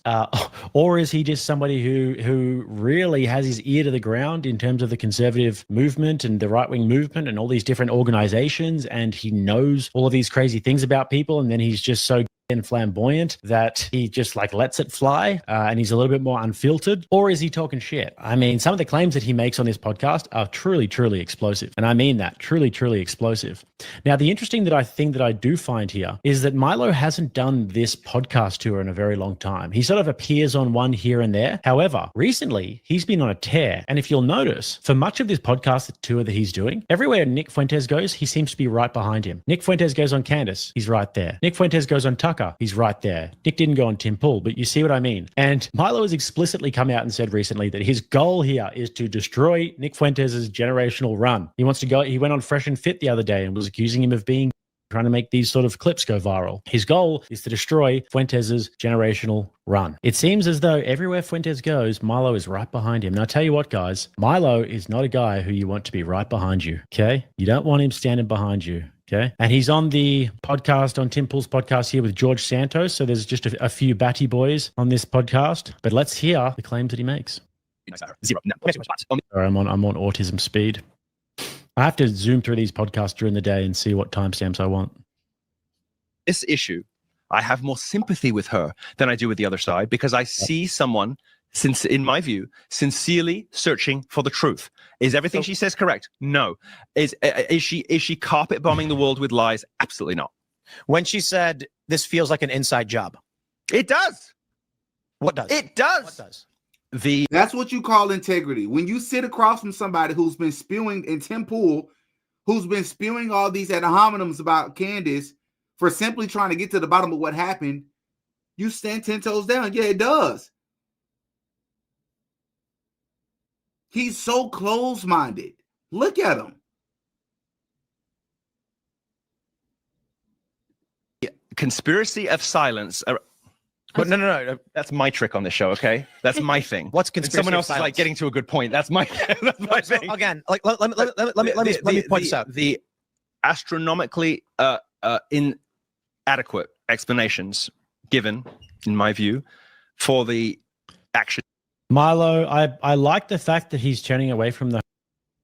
Or is he just somebody who really has his ear to the ground in terms of the conservative movement and the right-wing movement and all these different organizations, and he knows all of these crazy things about people, and then he's just so and flamboyant that he just like lets it fly and he's a little bit more unfiltered? Or is he talking shit? I mean, some of the claims that he makes on this podcast are truly, truly explosive. And I mean that, truly, truly explosive. Now, the interesting thing that I do find here is that Milo hasn't done this podcast tour in a very long time. He sort of appears on one here and there. However, recently he's been on a tear. And if you'll notice, for much of this podcast tour that he's doing, everywhere Nick Fuentes goes, he seems to be right behind him. Nick Fuentes goes on Candace, he's right there. Nick Fuentes goes on Tucker, he's right there. Nick didn't go on Tim Pool, but you see what I mean. And Milo has explicitly come out and said recently that his goal here is to destroy Nick Fuentes' generational run. He wants to go, he went on Fresh and Fit the other day and was accusing him of trying to make these sort of clips go viral. His goal is to destroy Fuentes' generational run. It seems as though everywhere Fuentes goes, Milo is right behind him. Now, I'll tell you what, guys, Milo is not a guy who you want to be right behind you, okay? You don't want him standing behind you. Okay. And he's on the podcast, on Tim Pool's podcast here with George Santos. So there's just a few batty boys on this podcast. But let's hear the claims that he makes. Zero. No. Sorry, I'm on autism speed. I have to zoom through these podcasts during the day and see what timestamps I want. This issue, I have more sympathy with her than I do with the other side, because I see someone, since in my view, sincerely searching for the truth. Is everything she says correct? No. Is she carpet bombing the world with lies? Absolutely not. When she said this feels like an inside job, it does. What does? It does. What does? That's what you call integrity. When you sit across from somebody who's been spewing, in Tim Pool, who's been spewing all these ad hominems about Candace for simply trying to get to the bottom of what happened, you stand 10 toes down. Yeah, it does. He's so close-minded. Look at him. Conspiracy of silence. But no. That's my trick on the show, okay? That's my thing. What's conspiracy? Someone else of silence? is like getting to a good point. That's my thing. Again, like let me point this out. The astronomically inadequate explanations given, in my view, for the action. Milo, I like the fact that he's turning away from the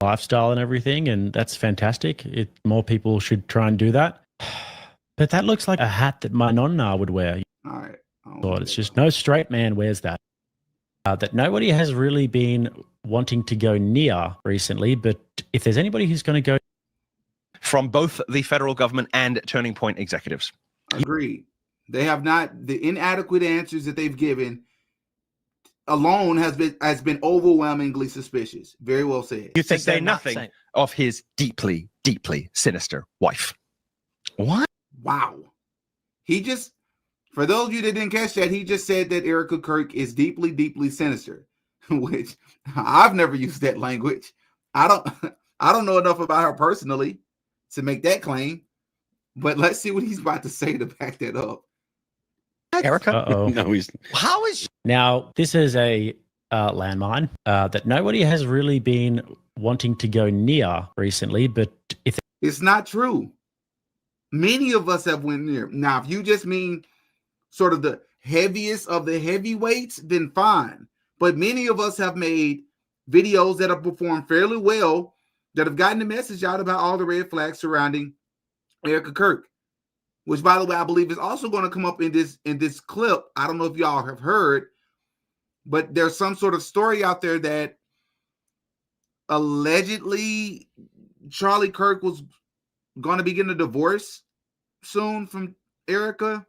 lifestyle and everything, and that's fantastic. More people should try and do that. But that looks like a hat that my nonna would wear. All right. It's just no straight man wears that. That nobody has really been wanting to go near recently, but if there's anybody who's going to go... From both the federal government and Turning Point executives. Agreed. They have not, the inadequate answers that they've given alone has been overwhelmingly suspicious. Very well said. You think they're nothing of his deeply, deeply sinister wife. What? Wow. He just, for those of you that didn't catch that, he just said that Erica Kirk is deeply, deeply sinister, which I've never used that language. I don't know enough about her personally to make that claim, but let's see what he's about to say to back that up. Erica? Uh-oh. No, he's... How is... Now, this is a landmine that nobody has really been wanting to go near recently, but if... It's not true. Many of us have went near. Now, if you just mean sort of the heaviest of the heavyweights, then fine. But many of us have made videos that have performed fairly well, that have gotten the message out about all the red flags surrounding Erica Kirk, which, by the way, I believe is also going to come up in this clip. I don't know if y'all have heard, but there's some sort of story out there that allegedly Charlie Kirk was going to be getting a divorce soon from Erica.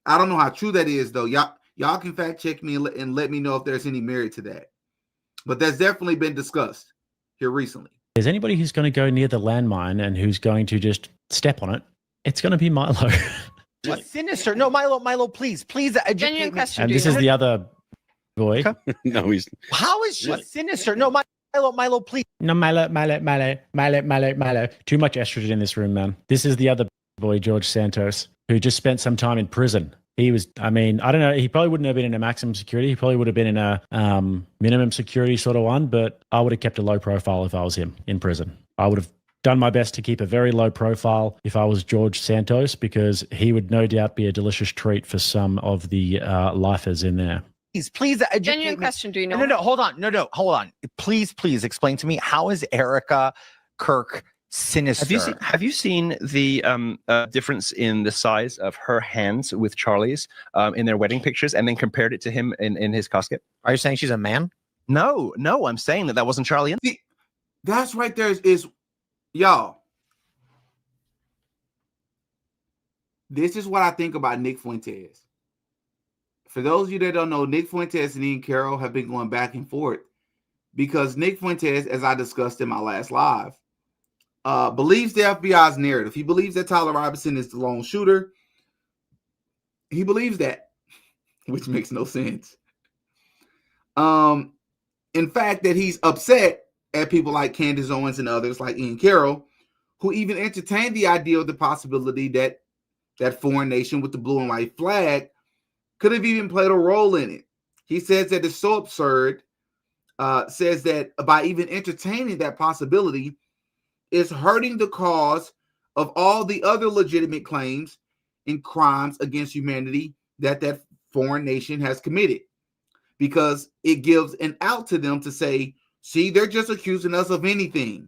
I don't know how true that is, though. Y'all can fact check me and let me know if there's any merit to that. But that's definitely been discussed here recently. There's anybody who's going to go near the landmine and who's going to just step on it, it's going to be Milo. What? Sinister? No, Milo, please educate me. And this is the other boy. No, he's... How is she sinister? No, Milo, please. No, Milo. Too much estrogen in this room, man. This is the other boy, George Santos, who just spent some time in prison He was, I mean, I don't know. He probably wouldn't have been in a maximum security. He probably would have been in a minimum security sort of one, but I would have kept a low profile if I was him in prison. I would have done my best to keep a very low profile if I was George Santos, because he would no doubt be a delicious treat for some of the lifers in there. Please educate Genuine me. question. Do you know? No, hold on. No, hold on. Please explain to me, how is Erica Kirk sinister? Have you seen the difference in the size of her hands with Charlie's in their wedding pictures, and then compared it to him in his casket? Are you saying she's a man? No, I'm saying that wasn't Charlie. That's right there is y'all. This is what I think about Nick Fuentes. For those of you that don't know, Nick Fuentes and Ian Carroll have been going back and forth because Nick Fuentes, as I discussed in my last live, believes the FBI's narrative. He believes that Tyler Robinson is the lone shooter. He believes that, which makes no sense. In fact, that he's upset at people like Candace Owens and others like Ian Carroll, who even entertained the idea of the possibility that that foreign nation with the blue and white flag could have even played a role in it. He says that it's so absurd, says that by even entertaining that possibility is hurting the cause of all the other legitimate claims and crimes against humanity that foreign nation has committed, because it gives an out to them to say, see, they're just accusing us of anything.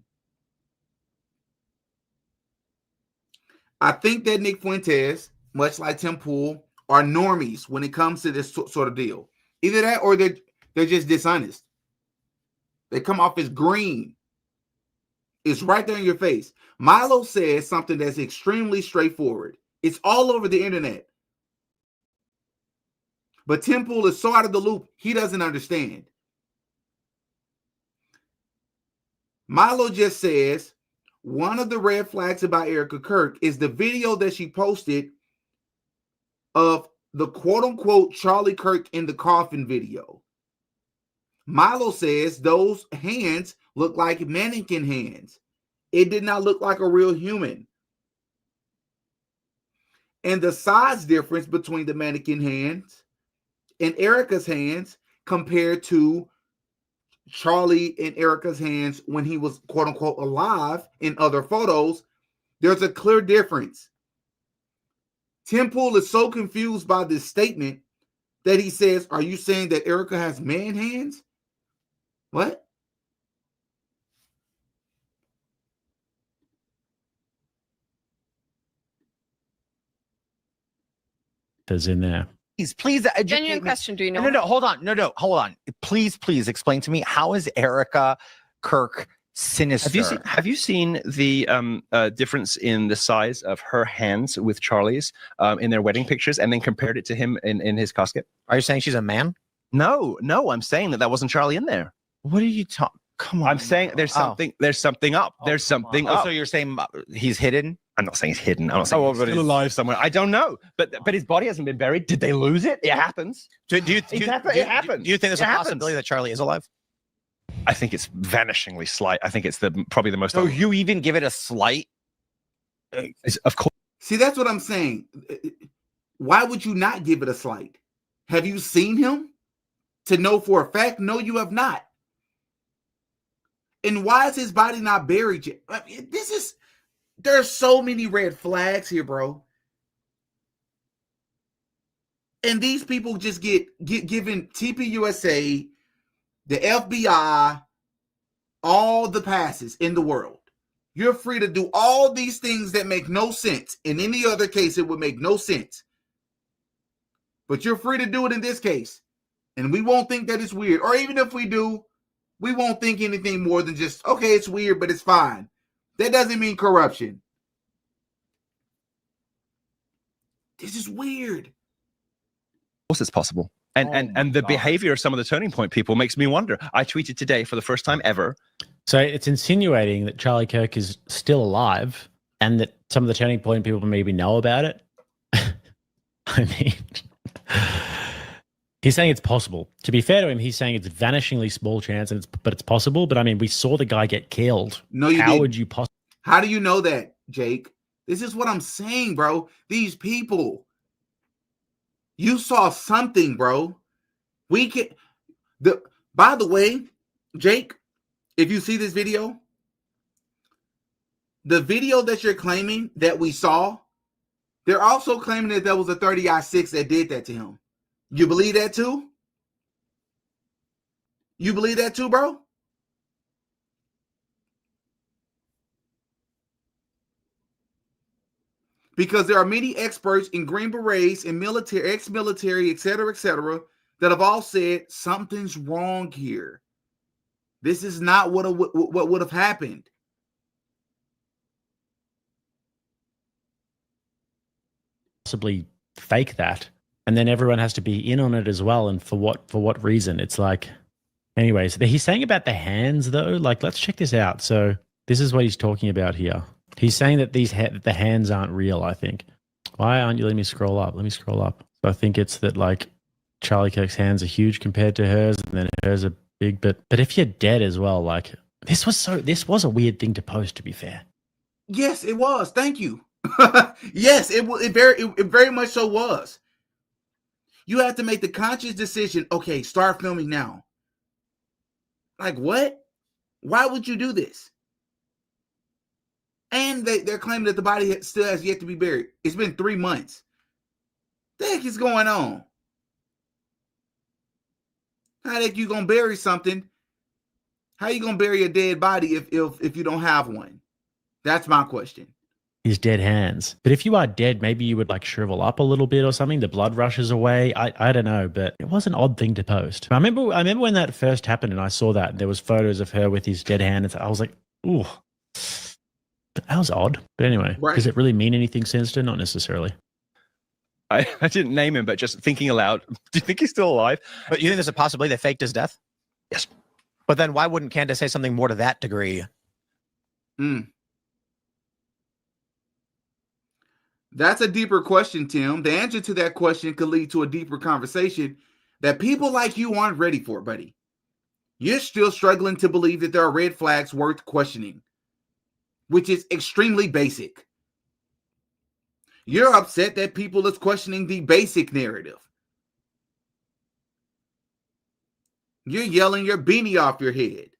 I think that Nick Fuentes, much like Tim Pool, are normies when it comes to this sort of deal. Either that or they're just dishonest. They come off as green. It's right there in your face. Milo says something that's extremely straightforward. It's all over the internet. But Tim Pool is so out of the loop, he doesn't understand. Milo just says one of the red flags about Erica Kirk is the video that she posted of the quote-unquote Charlie Kirk in the coffin video. Milo says those hands look like mannequin hands. It did not look like a real human. And the size difference between the mannequin hands and Erica's hands compared to Charlie and Erica's hands when he was quote-unquote alive in other photos, there's a clear difference. Tim Pool is so confused by this statement that he says, are you saying that Erica has man hands? What? Is in there. Please educate Genuine me. question. Do you know? No, hold on. Please explain to me, how is Erica Kirk sinister? Have you seen the difference in the size of her hands with Charlie's in their wedding pictures, and then compared it to him in his casket? Are you saying she's a man? No, I'm saying that wasn't Charlie in there. What are you talking? Come on. I'm saying there's something up. There's something up. So you're saying he's hidden? I'm not saying he's hidden. I'm not saying he's still alive somewhere. I don't know. But his body hasn't been buried. Did they lose it? It happens. It happens. Do you think there's a possibility that Charlie is alive? I think it's vanishingly slight. I think it's probably the most. So you even give it a slight? Of course. See, that's what I'm saying. Why would you not give it a slight? Have you seen him to know for a fact? No, you have not. And why is his body not buried yet? I mean, there's so many red flags here, bro. And these people just get given TPUSA, the FBI, all the passes in the world. You're free to do all these things that make no sense. In any other case, it would make no sense. But you're free to do it in this case. And we won't think that it's weird. Or even if we do, we won't think anything more than just, okay, it's weird, but it's fine. That doesn't mean corruption. This is weird. Of course it's possible. And the behavior of some of the Turning Point people makes me wonder. I tweeted today for the first time ever. So it's insinuating that Charlie Kirk is still alive and that some of the Turning Point people maybe know about it. I mean, he's saying it's possible. To be fair to him, he's saying it's a vanishingly small chance, but it's possible. But I mean, we saw the guy get killed. No, you How didn't. would you possibly? How do you know that, Jake? This is what I'm saying, bro. These people. You saw something, bro. We can. By the way, Jake, if you see this video, the video that you're claiming that we saw, they're also claiming that there was a 30i6 that did that to him. You believe that too? You believe that too, bro? Because there are many experts in Green Berets and military, ex-military, et cetera, that have all said something's wrong here. This is not what would have happened. Possibly fake that, and then everyone has to be in on it as well. And for what reason? It's like, anyways, he's saying about the hands though. Like, let's check this out. So this is what he's talking about here. He's saying that the hands aren't real. I think. Why aren't you letting me scroll up? Let me scroll up. So I think it's that like Charlie Kirk's hands are huge compared to hers, and then hers are big. But if you're dead as well, like this was a weird thing to post. To be fair. Yes, it was. Thank you. Yes, it very much so was. You have to make the conscious decision. Okay, start filming now. Like what? Why would you do this? And they're claiming that the body still has yet to be buried. It's been 3 months. What the heck is going on? How the heck you gonna bury something? How you gonna bury a dead body if you don't have one? That's my question. His dead hands. But if you are dead, maybe you would like shrivel up a little bit or something. The blood rushes away. I don't know, but it was an odd thing to post. I remember when that first happened and I saw that and there was photos of her with his dead hands. I was like, ooh, that was odd. But anyway, right. Does it really mean anything sinister? Not necessarily. I didn't name him, but just thinking aloud, do you think he's still alive? But you think there's a possibility they faked his death? Yes. But then why wouldn't Candace say something more to that degree? That's a deeper question, Tim. The answer to that question could lead to a deeper conversation that people like you aren't ready for, buddy. You're still struggling to believe that there are red flags worth questioning, which is extremely basic. You're upset that people is questioning the basic narrative. You're yelling your beanie off your head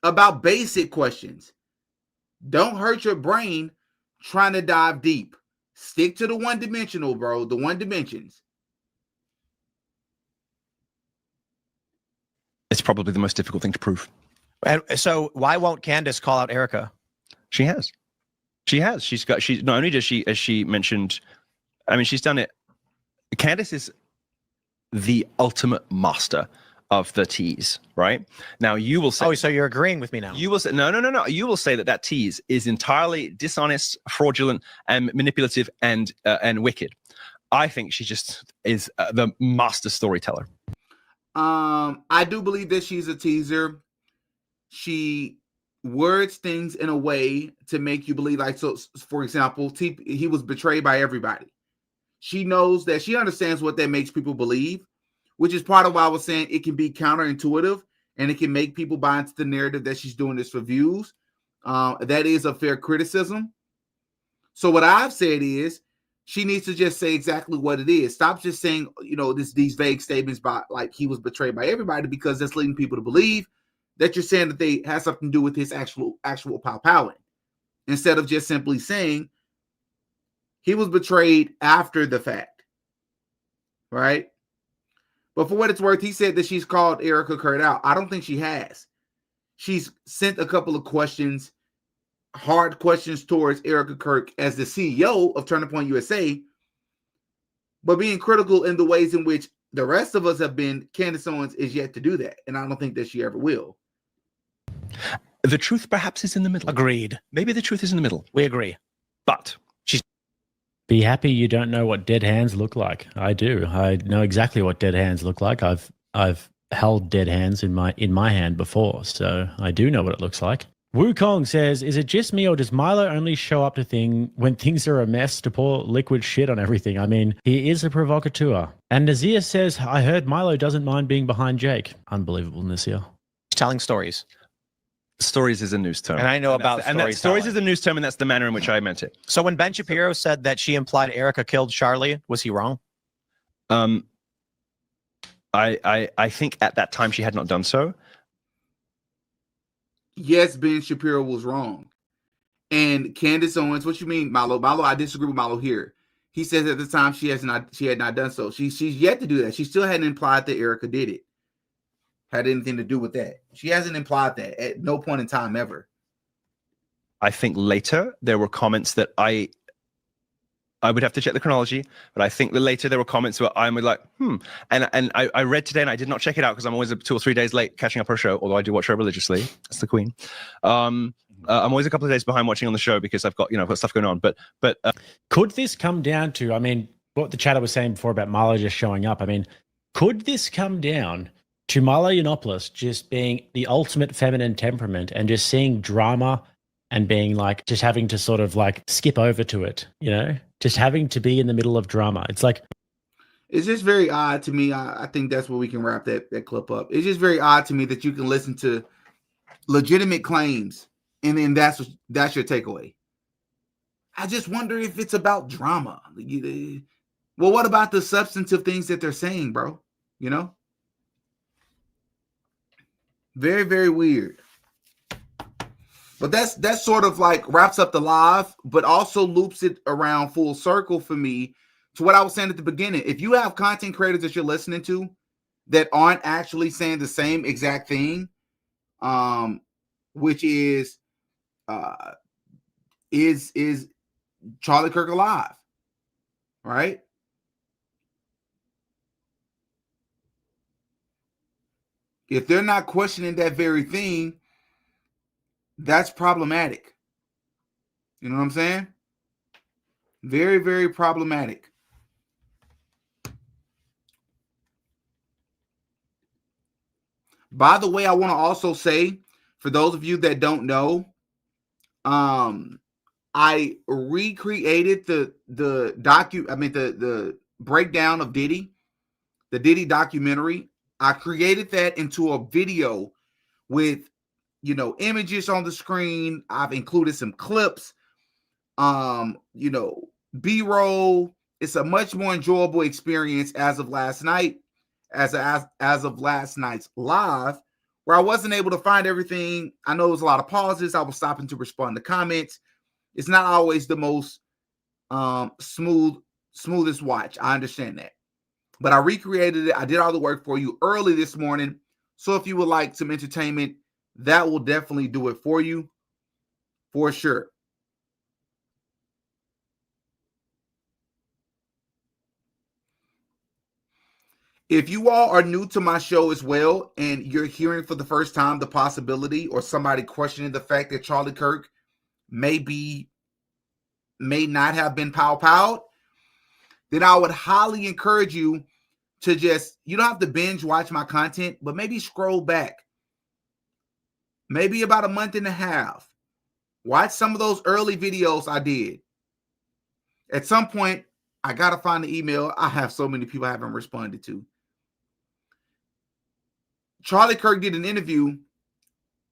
about basic questions. Don't hurt your brain trying to dive deep. Stick to the one-dimensional, bro. The one dimensions. It's probably the most difficult thing to prove. And so why won't Candace call out Erica? She has. She not only does she, as she mentioned, I mean, she's done it. Candace is the ultimate master of the tease, right? Now you will say, oh, so you're agreeing with me now. You will say, no. You will say that tease is entirely dishonest, fraudulent, and manipulative and wicked. I think she just is the master storyteller. I do believe that she's a teaser. She words things in a way to make you believe, like, so for example, he was betrayed by everybody. She knows that, she understands what that makes people believe, which is part of why I was saying it can be counterintuitive and it can make people buy into the narrative that she's doing this for views. That is a fair criticism. So what I've said is she needs to just say exactly what it is. Stop just saying, these vague statements about like he was betrayed by everybody, because that's leading people to believe that you're saying that they have something to do with his actual powwowing, instead of just simply saying he was betrayed after the fact, right? But for what it's worth, he said that she's called Erica Kurt out. I don't think she has. She's sent a couple of questions, hard questions towards Erica Kirk as the CEO of Turning Point USA, but being critical in the ways in which the rest of us have been. Candace Owens is yet to do that, and I don't think that she ever will. The truth perhaps is in the middle. Agreed. Maybe the truth is in the middle. We agree. But be happy you don't know what dead hands look like. I do. I know exactly what dead hands look like. I've held dead hands in my hand before, so I do know what it looks like. Wukong says, is it just me or does Milo only show up to when things are a mess to pour liquid shit on everything? I mean, he is a provocateur. And Nazir says, I heard Milo doesn't mind being behind Jake. Unbelievable, Nazir. Telling stories. Stories is a news term. And I know about stories is a news term, and that's the manner in which I meant it. So when Ben Shapiro said that she implied Erica killed Charlie, was he wrong? I think at that time she had not done so. Yes, Ben Shapiro was wrong. And Candace Owens, what you mean, Malo? Malo, I disagree with Malo here. He says at the time she had not done so. She's yet to do that. She still hadn't implied that Erica did it. Had anything to do with that. She hasn't implied that at no point in time ever. I think later there were comments that I would have to check the chronology, but I think that later there were comments where I'm like, and I read today, and I did not check it out because I'm always 2 or 3 days late catching up her show, although I do watch her religiously. That's the queen. I'm always a couple of days behind watching on the show because I've got stuff going on. But could this come down to, I mean, what the chatter was saying before about Marlo just showing up? I mean, could this come down to Marlo Yiannopoulos just being the ultimate feminine temperament and just seeing drama and being like, just having to sort of like skip over to it, just having to be in the middle of drama? It's like, it's just very odd to me. I think that's where we can wrap that clip up. It's just very odd to me that you can listen to legitimate claims and then that's your takeaway. I just wonder if it's about drama. Well, what about the substantive things that they're saying, bro? Very, very weird. But that's sort of like wraps up the live, but also loops it around full circle for me to what I was saying at the beginning. If you have content creators that you're listening to that aren't actually saying the same exact thing, which is Charlie Kirk alive, right? If they're not questioning that very thing, that's problematic. You know what I'm saying? Very, very problematic. By the way, I want to also say, for those of you that don't know, I recreated the breakdown of Diddy, the Diddy documentary. I created that into a video with images on the screen. I've included some clips, B-roll. It's a much more enjoyable experience as of last night, as of last night's live, where I wasn't able to find everything. I know it was a lot of pauses. I was stopping to respond to comments. It's not always the most smoothest watch. I understand that. But I recreated it. I did all the work for you early this morning. So if you would like some entertainment, that will definitely do it for you, for sure. If you all are new to my show as well, and you're hearing for the first time the possibility or somebody questioning the fact that Charlie Kirk may not have been pow-powed, then I would highly encourage you to you don't have to binge watch my content, but maybe scroll back. Maybe about a month and a half. Watch some of those early videos I did. At some point, I got to find the email. I have so many people I haven't responded to. Charlie Kirk did an interview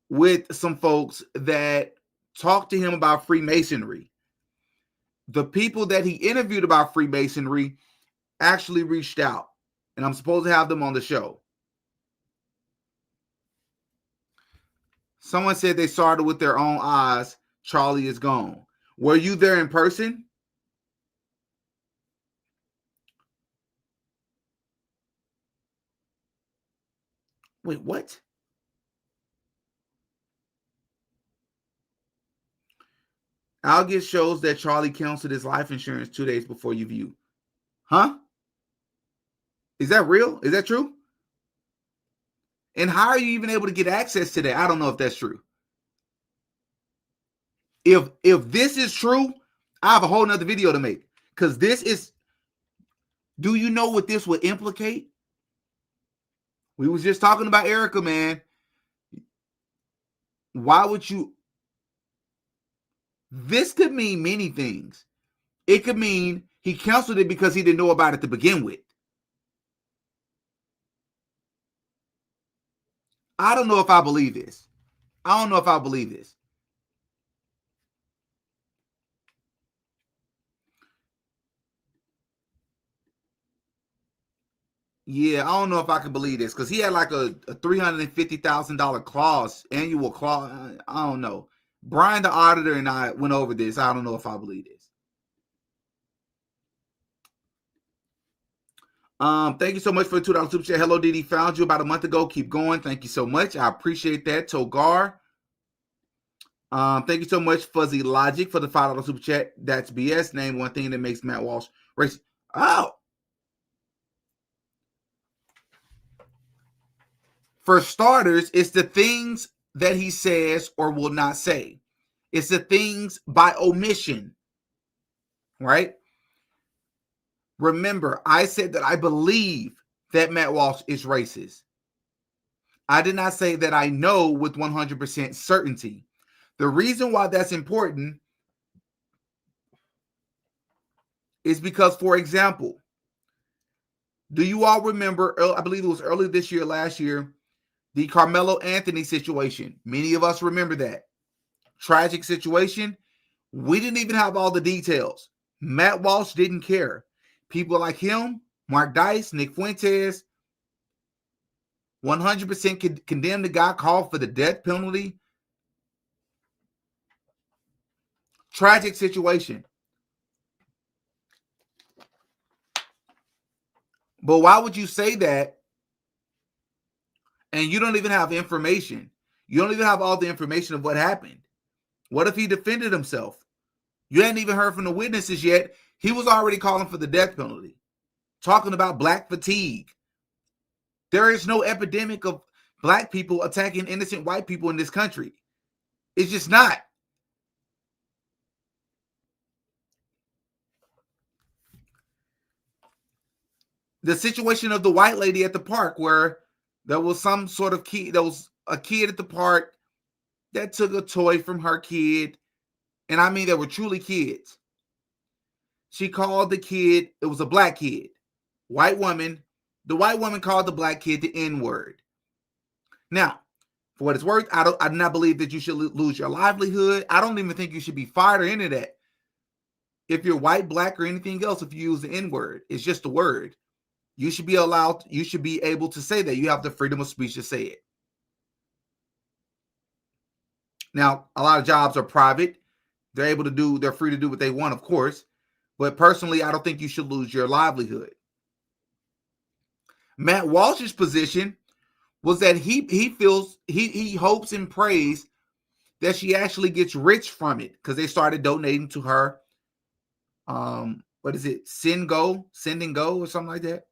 with some folks that talked to him about Freemasonry. The people that he interviewed about Freemasonry actually reached out, and I'm supposed to have them on the show. Someone said they saw it with their own eyes. Charlie is gone. Were you there in person? Wait, what? August shows that Charlie canceled his life insurance 2 days before you view. Huh? Is that real? Is that true? And how are you even able to get access to that? I don't know if that's true. If this is true, I have a whole nother video to make. Because this is, do you know what this would implicate? We was just talking about Erica, man. Why would you? This could mean many things. It could mean he canceled it because he didn't know about it to begin with. I don't know if I believe this. I don't know if I believe this. Yeah, I don't know if I can believe this because he had like a $350,000 clause, annual clause. I don't know. Brian, the auditor, and I went over this. I don't know if I believe this. Thank you so much for the $2 super chat. Hello, Didi. Found you about a month ago. Keep going. Thank you so much. I appreciate that. Togar. Thank you so much, Fuzzy Logic, for the $5 super chat. That's BS. Name one thing that makes Matt Walsh racist. Oh. For starters, it's the things that he says or will not say. It's the things by omission, right? Remember, I said that I believe that Matt Walsh is racist. I did not say that I know with 100% certainty. The reason why that's important is because, for example, do you all remember, I believe it was early this year, last year, the Carmelo Anthony situation? Many of us remember that. Tragic situation. We didn't even have all the details. Matt Walsh didn't care. People like him, Mark Dice, Nick Fuentes, 100% condemned the guy, called for the death penalty. Tragic situation. But why would you say that and you don't even have information? You don't even have all the information of what happened. What if he defended himself? You hadn't even heard from the witnesses yet. He was already calling for the death penalty, talking about black fatigue. There is no epidemic of black people attacking innocent white people in this country. It's just not. The situation of the white lady at the park where there was some sort of kid, there was a kid at the park that took a toy from her kid. And I mean, they were truly kids. She called the kid, it was a black kid, white woman. The white woman called the black kid the N-word. Now, for what it's worth, I do not believe that you should lose your livelihood. I don't even think you should be fired or any of that. If you're white, black, or anything else, if you use the N-word, it's just a word. You should be allowed, you should be able to say that. You have the freedom of speech to say it. Now, a lot of jobs are private. They're free to do what they want, of course. But personally, I don't think you should lose your livelihood. Matt Walsh's position was that he hopes and prays that she actually gets rich from it because they started donating to her. What is it? Send and Go or something like that.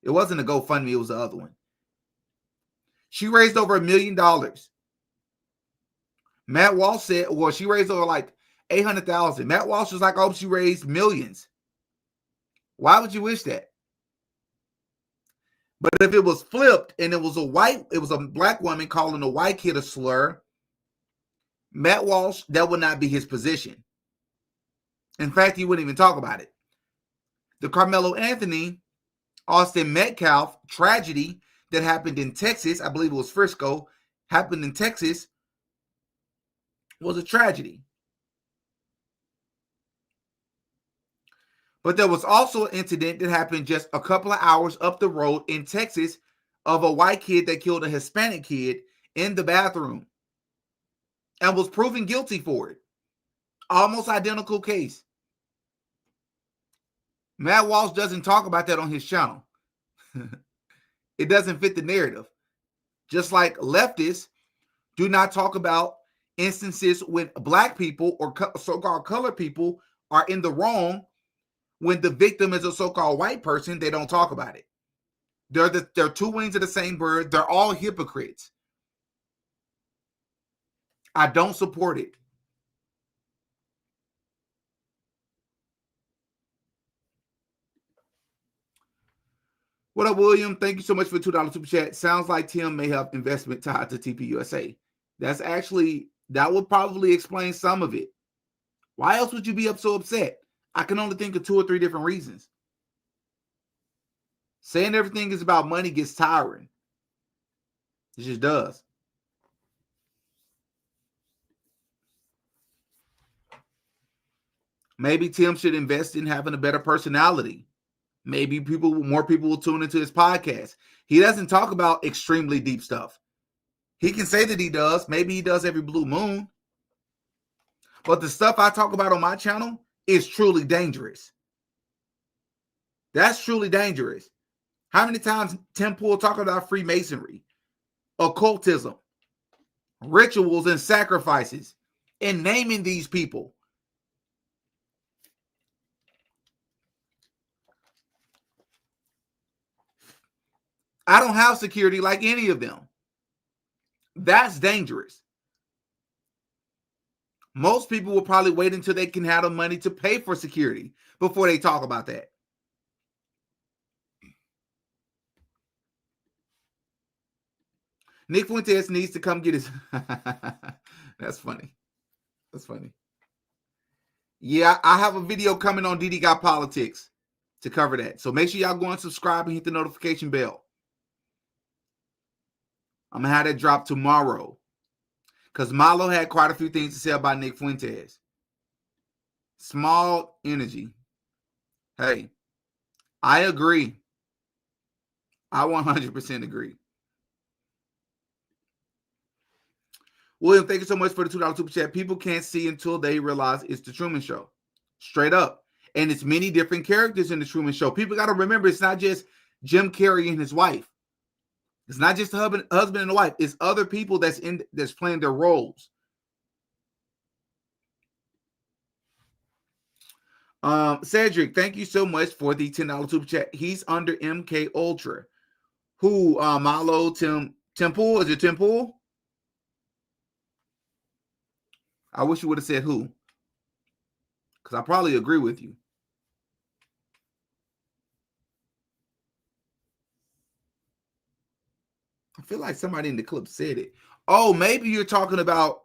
It wasn't a GoFundMe, it was the other one. She raised over $1 million. Matt Walsh said, well, she raised over like 800,000. Matt Walsh was like, oh, she raised millions. Why would you wish that? But if it was flipped and it was a black woman calling a white kid a slur, Matt Walsh, that would not be his position. In fact, he wouldn't even talk about it. The Carmelo Anthony, Austin Metcalf tragedy that happened in Texas, I believe it was Frisco, happened in Texas, was a tragedy. But there was also an incident that happened just a couple of hours up the road in Texas of a white kid that killed a Hispanic kid in the bathroom and was proven guilty for it. Almost identical case. Matt Walsh doesn't talk about that on his channel. It doesn't fit the narrative. Just like leftists do not talk about instances when black people or so-called colored people are in the wrong. When the victim is a so-called white person, they don't talk about it. They're two wings of the same bird. They're all hypocrites. I don't support it. What up, William? Thank you so much for the $2 super chat. Sounds like Tim may have investment tied to TPUSA. That would probably explain some of it. Why else would you be so upset? I can only think of 2 or 3 different reasons. Saying everything is about money gets tiring. It just does. Maybe Tim should invest in having a better personality. Maybe more people will tune into his podcast. He doesn't talk about extremely deep stuff. He can say that he does. Maybe he does every blue moon. But the stuff I talk about on my channel is truly dangerous. That's truly dangerous. How many times Tim Pool talking about Freemasonry, occultism, rituals and sacrifices, and naming these people? I don't have security like any of them. That's dangerous. Most people will probably wait until they can have the money to pay for security before they talk about that. Nick Fuentes needs to come get his. That's funny. That's funny. Yeah, I have a video coming on DD Got Politics to cover that. So make sure y'all go and subscribe and hit the notification bell. I'm going to have that drop tomorrow. Because Milo had quite a few things to say about Nick Fuentes. Small energy. Hey, I agree. I 100% agree. William, thank you so much for the $2 super chat. People can't see until they realize it's the Truman Show. Straight up. And it's many different characters in the Truman Show. People got to remember it's not just Jim Carrey and his wife. It's not just the husband and the wife. It's other people that's playing their roles. Cedric, thank you so much for the $10 super chat. He's under MK Ultra. Who? Milo, Tim Pool? Is it Tim Pool? I wish you would have said who. Because I probably agree with you. I feel like somebody in the clip said it. Oh, maybe you're talking about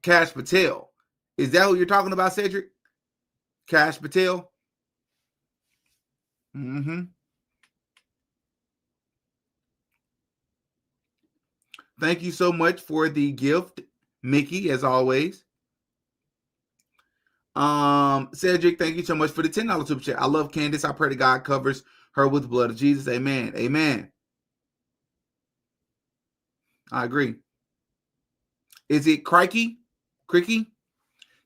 Cash Patel. Is that who you're talking about, Cedric? Cash Patel? Mm-hmm. Thank you so much for the gift, Mickey, as always. Cedric, thank you so much for the $10 super chat. I love Candace. I pray that God covers her with the blood of Jesus. Amen. Amen. I agree. Is it Cricky?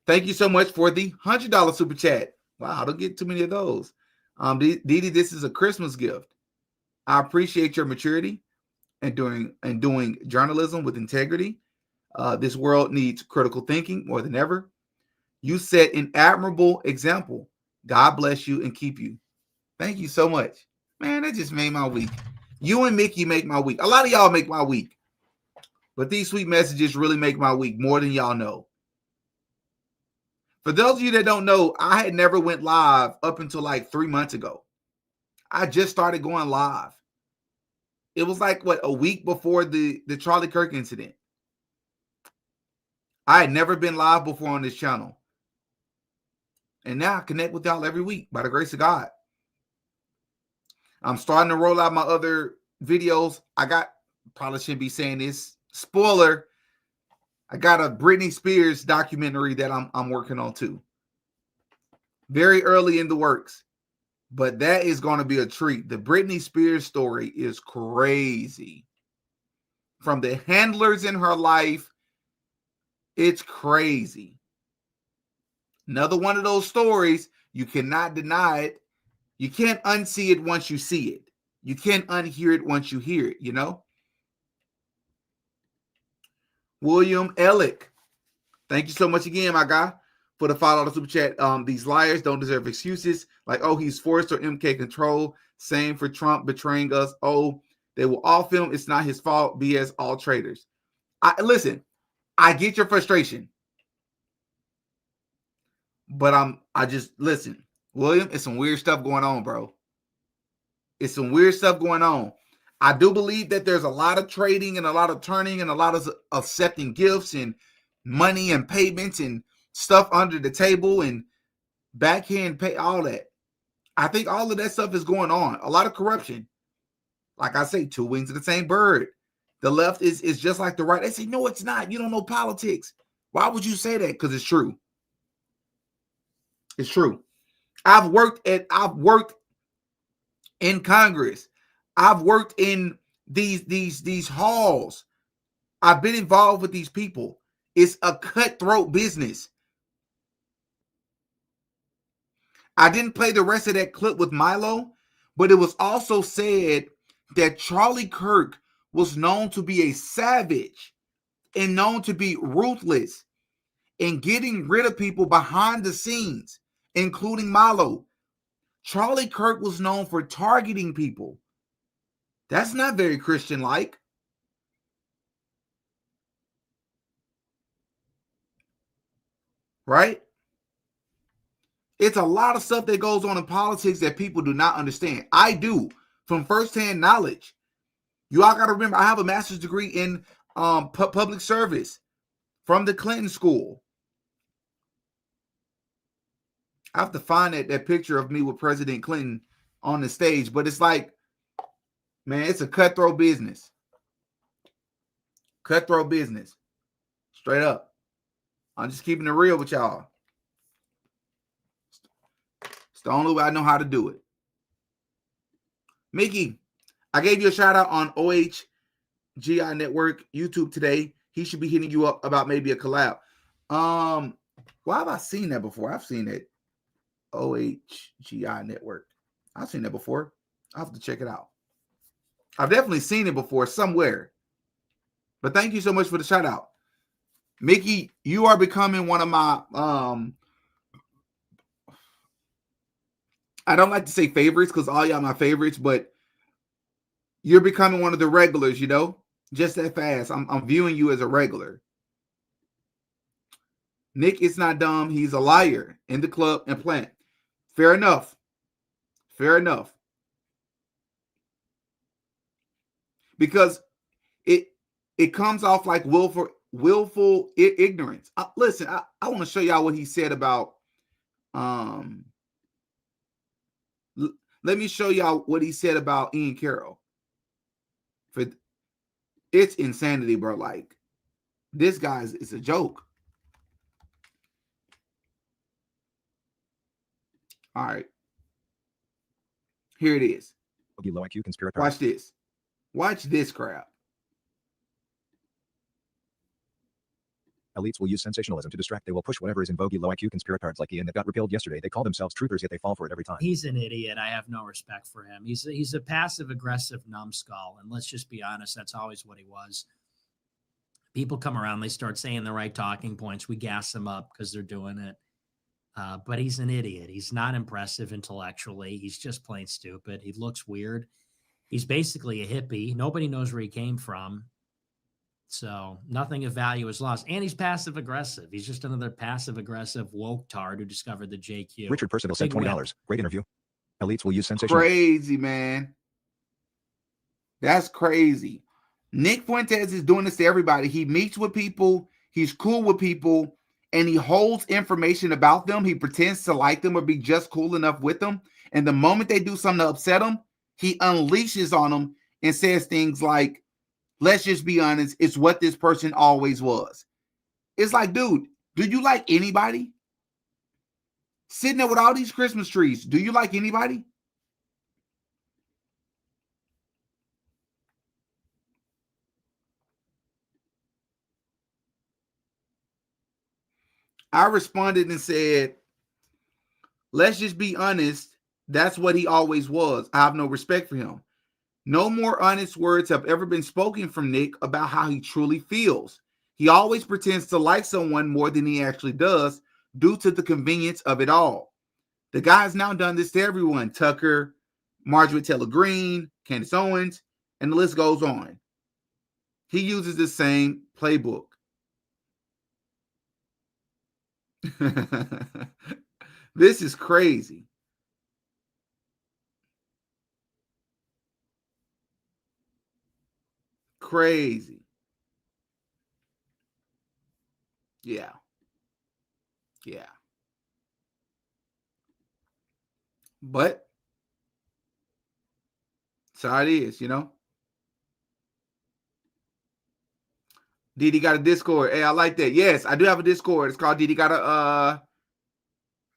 Thank you so much for the $100 super chat. Wow, I don't get too many of those. Didi, this is a Christmas gift. I appreciate your maturity and doing journalism with integrity. This world needs critical thinking more than ever. You set an admirable example. God bless you and keep you. Thank you so much. Man, that just made my week. You and Mickey make my week. A lot of y'all make my week. But these sweet messages really make my week more than y'all know. For those of you that don't know, I had never went live up until like 3 months ago. I just started going live. It was like, a week before the Charlie Kirk incident. I had never been live before on this channel. And now I connect with y'all every week by the grace of God. I'm starting to roll out my other videos. Probably shouldn't be saying this. Spoiler, I got a Britney Spears documentary that I'm working on too. Very early in the works, but that is going to be a treat. The Britney Spears story is crazy. From the handlers in her life, it's crazy. Another one of those stories, you cannot deny it. You can't unsee it once you see it. You can't unhear it once you hear it, you know? William Ellick, thank you so much again, my guy, for the $5 super chat. These liars don't deserve excuses. Like, oh, he's forced or MK control. Same for Trump betraying us. Oh, they will all film. It's not his fault. BS, all traitors. Listen, I get your frustration. But listen, William, it's some weird stuff going on, bro. It's some weird stuff going on. I do believe that there's a lot of trading and a lot of turning and a lot of accepting gifts and money and payments and stuff under the table and backhand pay, all that. I think all of that stuff is going on. A lot of corruption. Like I say, two wings of the same bird. The left is just like the right. They say, no, it's not. You don't know politics. Why would you say that? Because it's true. It's true. I've worked in Congress. I've worked in these halls. I've been involved with these people. It's a cutthroat business. I didn't play the rest of that clip with Milo, but it was also said that Charlie Kirk was known to be a savage and known to be ruthless in getting rid of people behind the scenes, including Milo. Charlie Kirk was known for targeting people. That's not very Christian-like. Right? It's a lot of stuff that goes on in politics that people do not understand. I do, from firsthand knowledge. You all got to remember, I have a master's degree in public service from the Clinton School. I have to find that picture of me with President Clinton on the stage, but it's like, man, it's a cutthroat business. Cutthroat business. Straight up. I'm just keeping it real with y'all. It's the only way I know how to do it. Mickey, I gave you a shout out on OHGI Network YouTube today. He should be hitting you up about maybe a collab. Why have I seen that before? I've seen it. OHGI Network. I've seen that before. I'll have to check it out. I've definitely seen it before somewhere. But thank you so much for the shout out. Mickey, you are becoming one of my I don't like to say favorites because all y'all my favorites, but you're becoming one of the regulars, you know, just that fast. I'm viewing you as a regular. Nick is not dumb. He's a liar in the club and plant. Fair enough. Fair enough. Because it comes off like willful ignorance. Listen, I want to show y'all what he said about let me show y'all what he said about Ian Carroll. It's insanity, bro. Like, this guy's it's a joke. All right. Here it is. Low IQ conspiracy. Watch this. Watch this crap. Elites will use sensationalism to distract. They will push whatever is in vogue. Low IQ conspirators like Ian that got repealed yesterday. They call themselves truthers, yet they fall for it every time. He's an idiot. I have no respect for him. He's a passive-aggressive numbskull, and let's just be honest, that's always what he was. People come around, they start saying the right talking points. We gas them up because they're doing it. But he's an idiot. He's not impressive intellectually. He's just plain stupid. He looks weird. He's basically a hippie. Nobody knows where he came from. So nothing of value is lost. And he's passive-aggressive. He's just another passive-aggressive woke tard who discovered the JQ. Richard Percival said $20. Great interview. Elites will use sensationalism. Crazy, man. That's crazy. Nick Fuentes is doing this to everybody. He meets with people. He's cool with people. And he holds information about them. He pretends to like them or be just cool enough with them. And the moment they do something to upset him, he unleashes on them and says things like, let's just be honest, it's what this person always was. It's like, dude, do you like anybody? Sitting there with all these Christmas trees, do you like anybody? I responded and said, let's just be honest, that's what he always was. I have no respect for him. No more honest words have ever been spoken from Nick about how he truly feels. He always pretends to like someone more than he actually does due to the convenience of it all. The guy has now done this to everyone. Tucker, Marjorie Taylor Greene, Candace Owens, and the list goes on. He uses the same playbook. This is crazy. Crazy. Yeah. Yeah. But that's how it is, you know. Didi got a Discord. Hey, I like that. Yes, I do have a Discord. It's called Didi got a I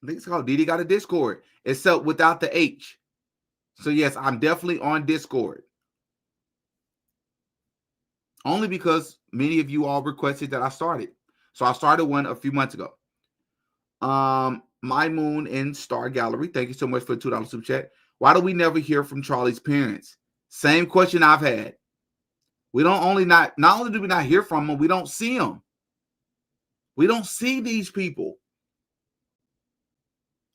think it's called Didi got a Discord. It's up without the H. So yes, I'm definitely on Discord. Only because many of you all requested that I started. So I started one a few months ago. My Moon and Star Gallery, thank you so much for the $2 super chat. Why do we never hear from Charlie's parents? Same question I've had. We don't only not only do we not hear from them, we don't see them. We don't see these people.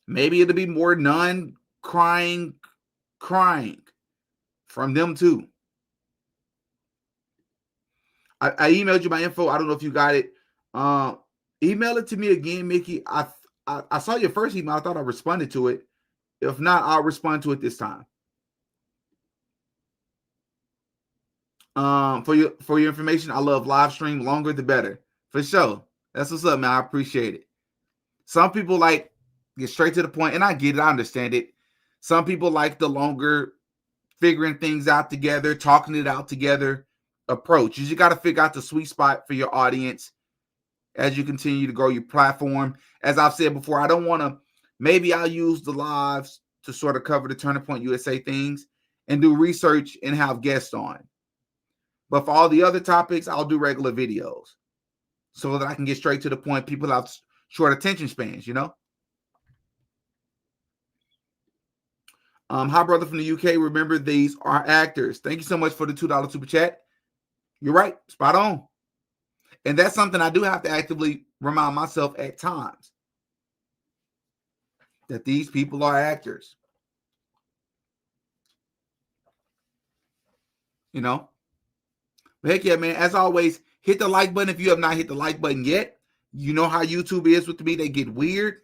Maybe it'll be more none crying from them too. I emailed you my info. I don't know if you got it. Email it to me again, Mickey. I saw your first email. I thought I responded to it. If not, I'll respond to it this time. For your information, I love live stream. Longer the better. For sure. That's what's up, man. I appreciate it. Some people like get straight to the point, and I get it. I understand it. Some people like the longer figuring things out together, talking it out together approach. You just got to figure out the sweet spot for your audience as you continue to grow your platform. As I've said before, I don't want to, maybe I'll use the lives to sort of cover the Turning Point USA things and do research and have guests on. But for all the other topics, I'll do regular videos so that I can get straight to the point. People have short attention spans, you know? Hi, brother from the UK. Remember, these are actors. Thank you so much for the $2 super chat. You're right. Spot on. And that's something I do have to actively remind myself at times, that these people are actors. You know? But heck yeah, man. As always, hit the like button if you have not hit the like button yet. You know how YouTube is with me. They get weird.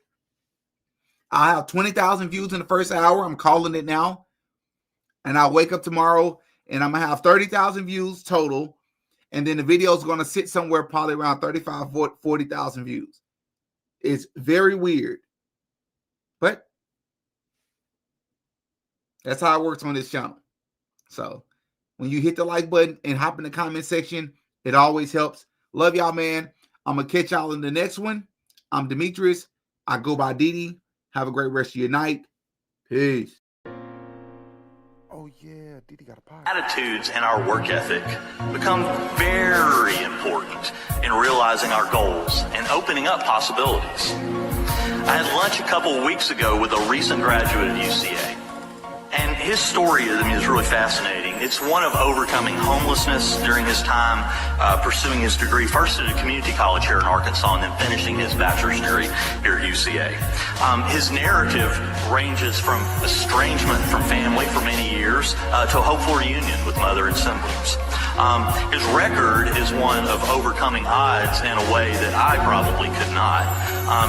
I have 20,000 views in the first hour. I'm calling it now. And I'll wake up tomorrow and I'm going to have 30,000 views total. And then the video is going to sit somewhere probably around 35, 40,000 views. It's very weird. But that's how it works on this channel. So when you hit the like button and hop in the comment section, it always helps. Love y'all, man. I'm going to catch y'all in the next one. I'm Demetrius. I go by Didi. Have a great rest of your night. Peace. Oh, yeah, Didi got a podcast. Attitudes and our work ethic become very important in realizing our goals and opening up possibilities. I had lunch a couple of weeks ago with a recent graduate at UCA. And his story is really fascinating. It's one of overcoming homelessness during his time pursuing his degree, first at a community college here in Arkansas, and then finishing his bachelor's degree here at UCA. His narrative ranges from estrangement from family for many years to a hopeful reunion with mother and siblings. His record is one of overcoming odds in a way that I probably could not,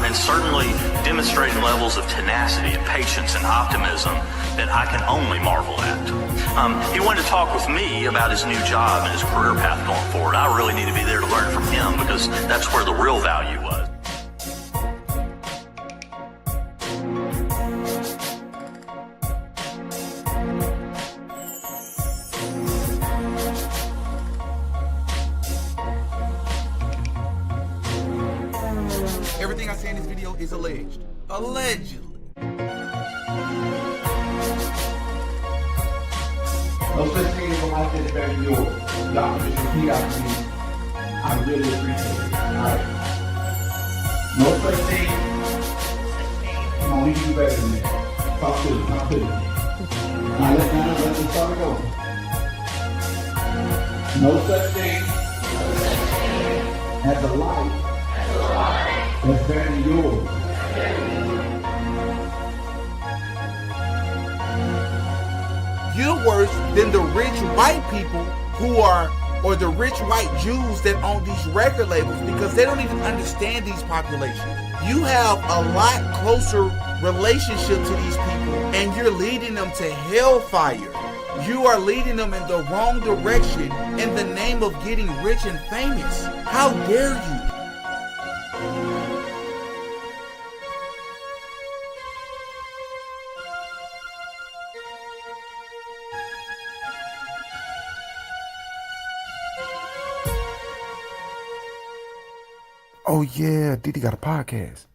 and certainly demonstrating levels of tenacity and patience and optimism that I can only marvel at. He wanted to talk with me about his new job and his career path going forward. I really need to be there to learn from him because that's where the real value was. Everything I say in this video is alleged. Allegedly. No such thing as a life that is better than yours. Y'all can just repeat after me. I really appreciate it. Alright? No such thing. Come on, we can do better than that. Talk to it. Talk to it. Now let's start going. No such thing as a life that's better than yours. You're worse than the rich white people who are, or the rich white Jews that own these record labels, because they don't even understand these populations. You have a lot closer relationship to these people, and you're leading them to hellfire. You are leading them in the wrong direction in the name of getting rich and famous. How dare you? Oh, yeah, Didi got a podcast.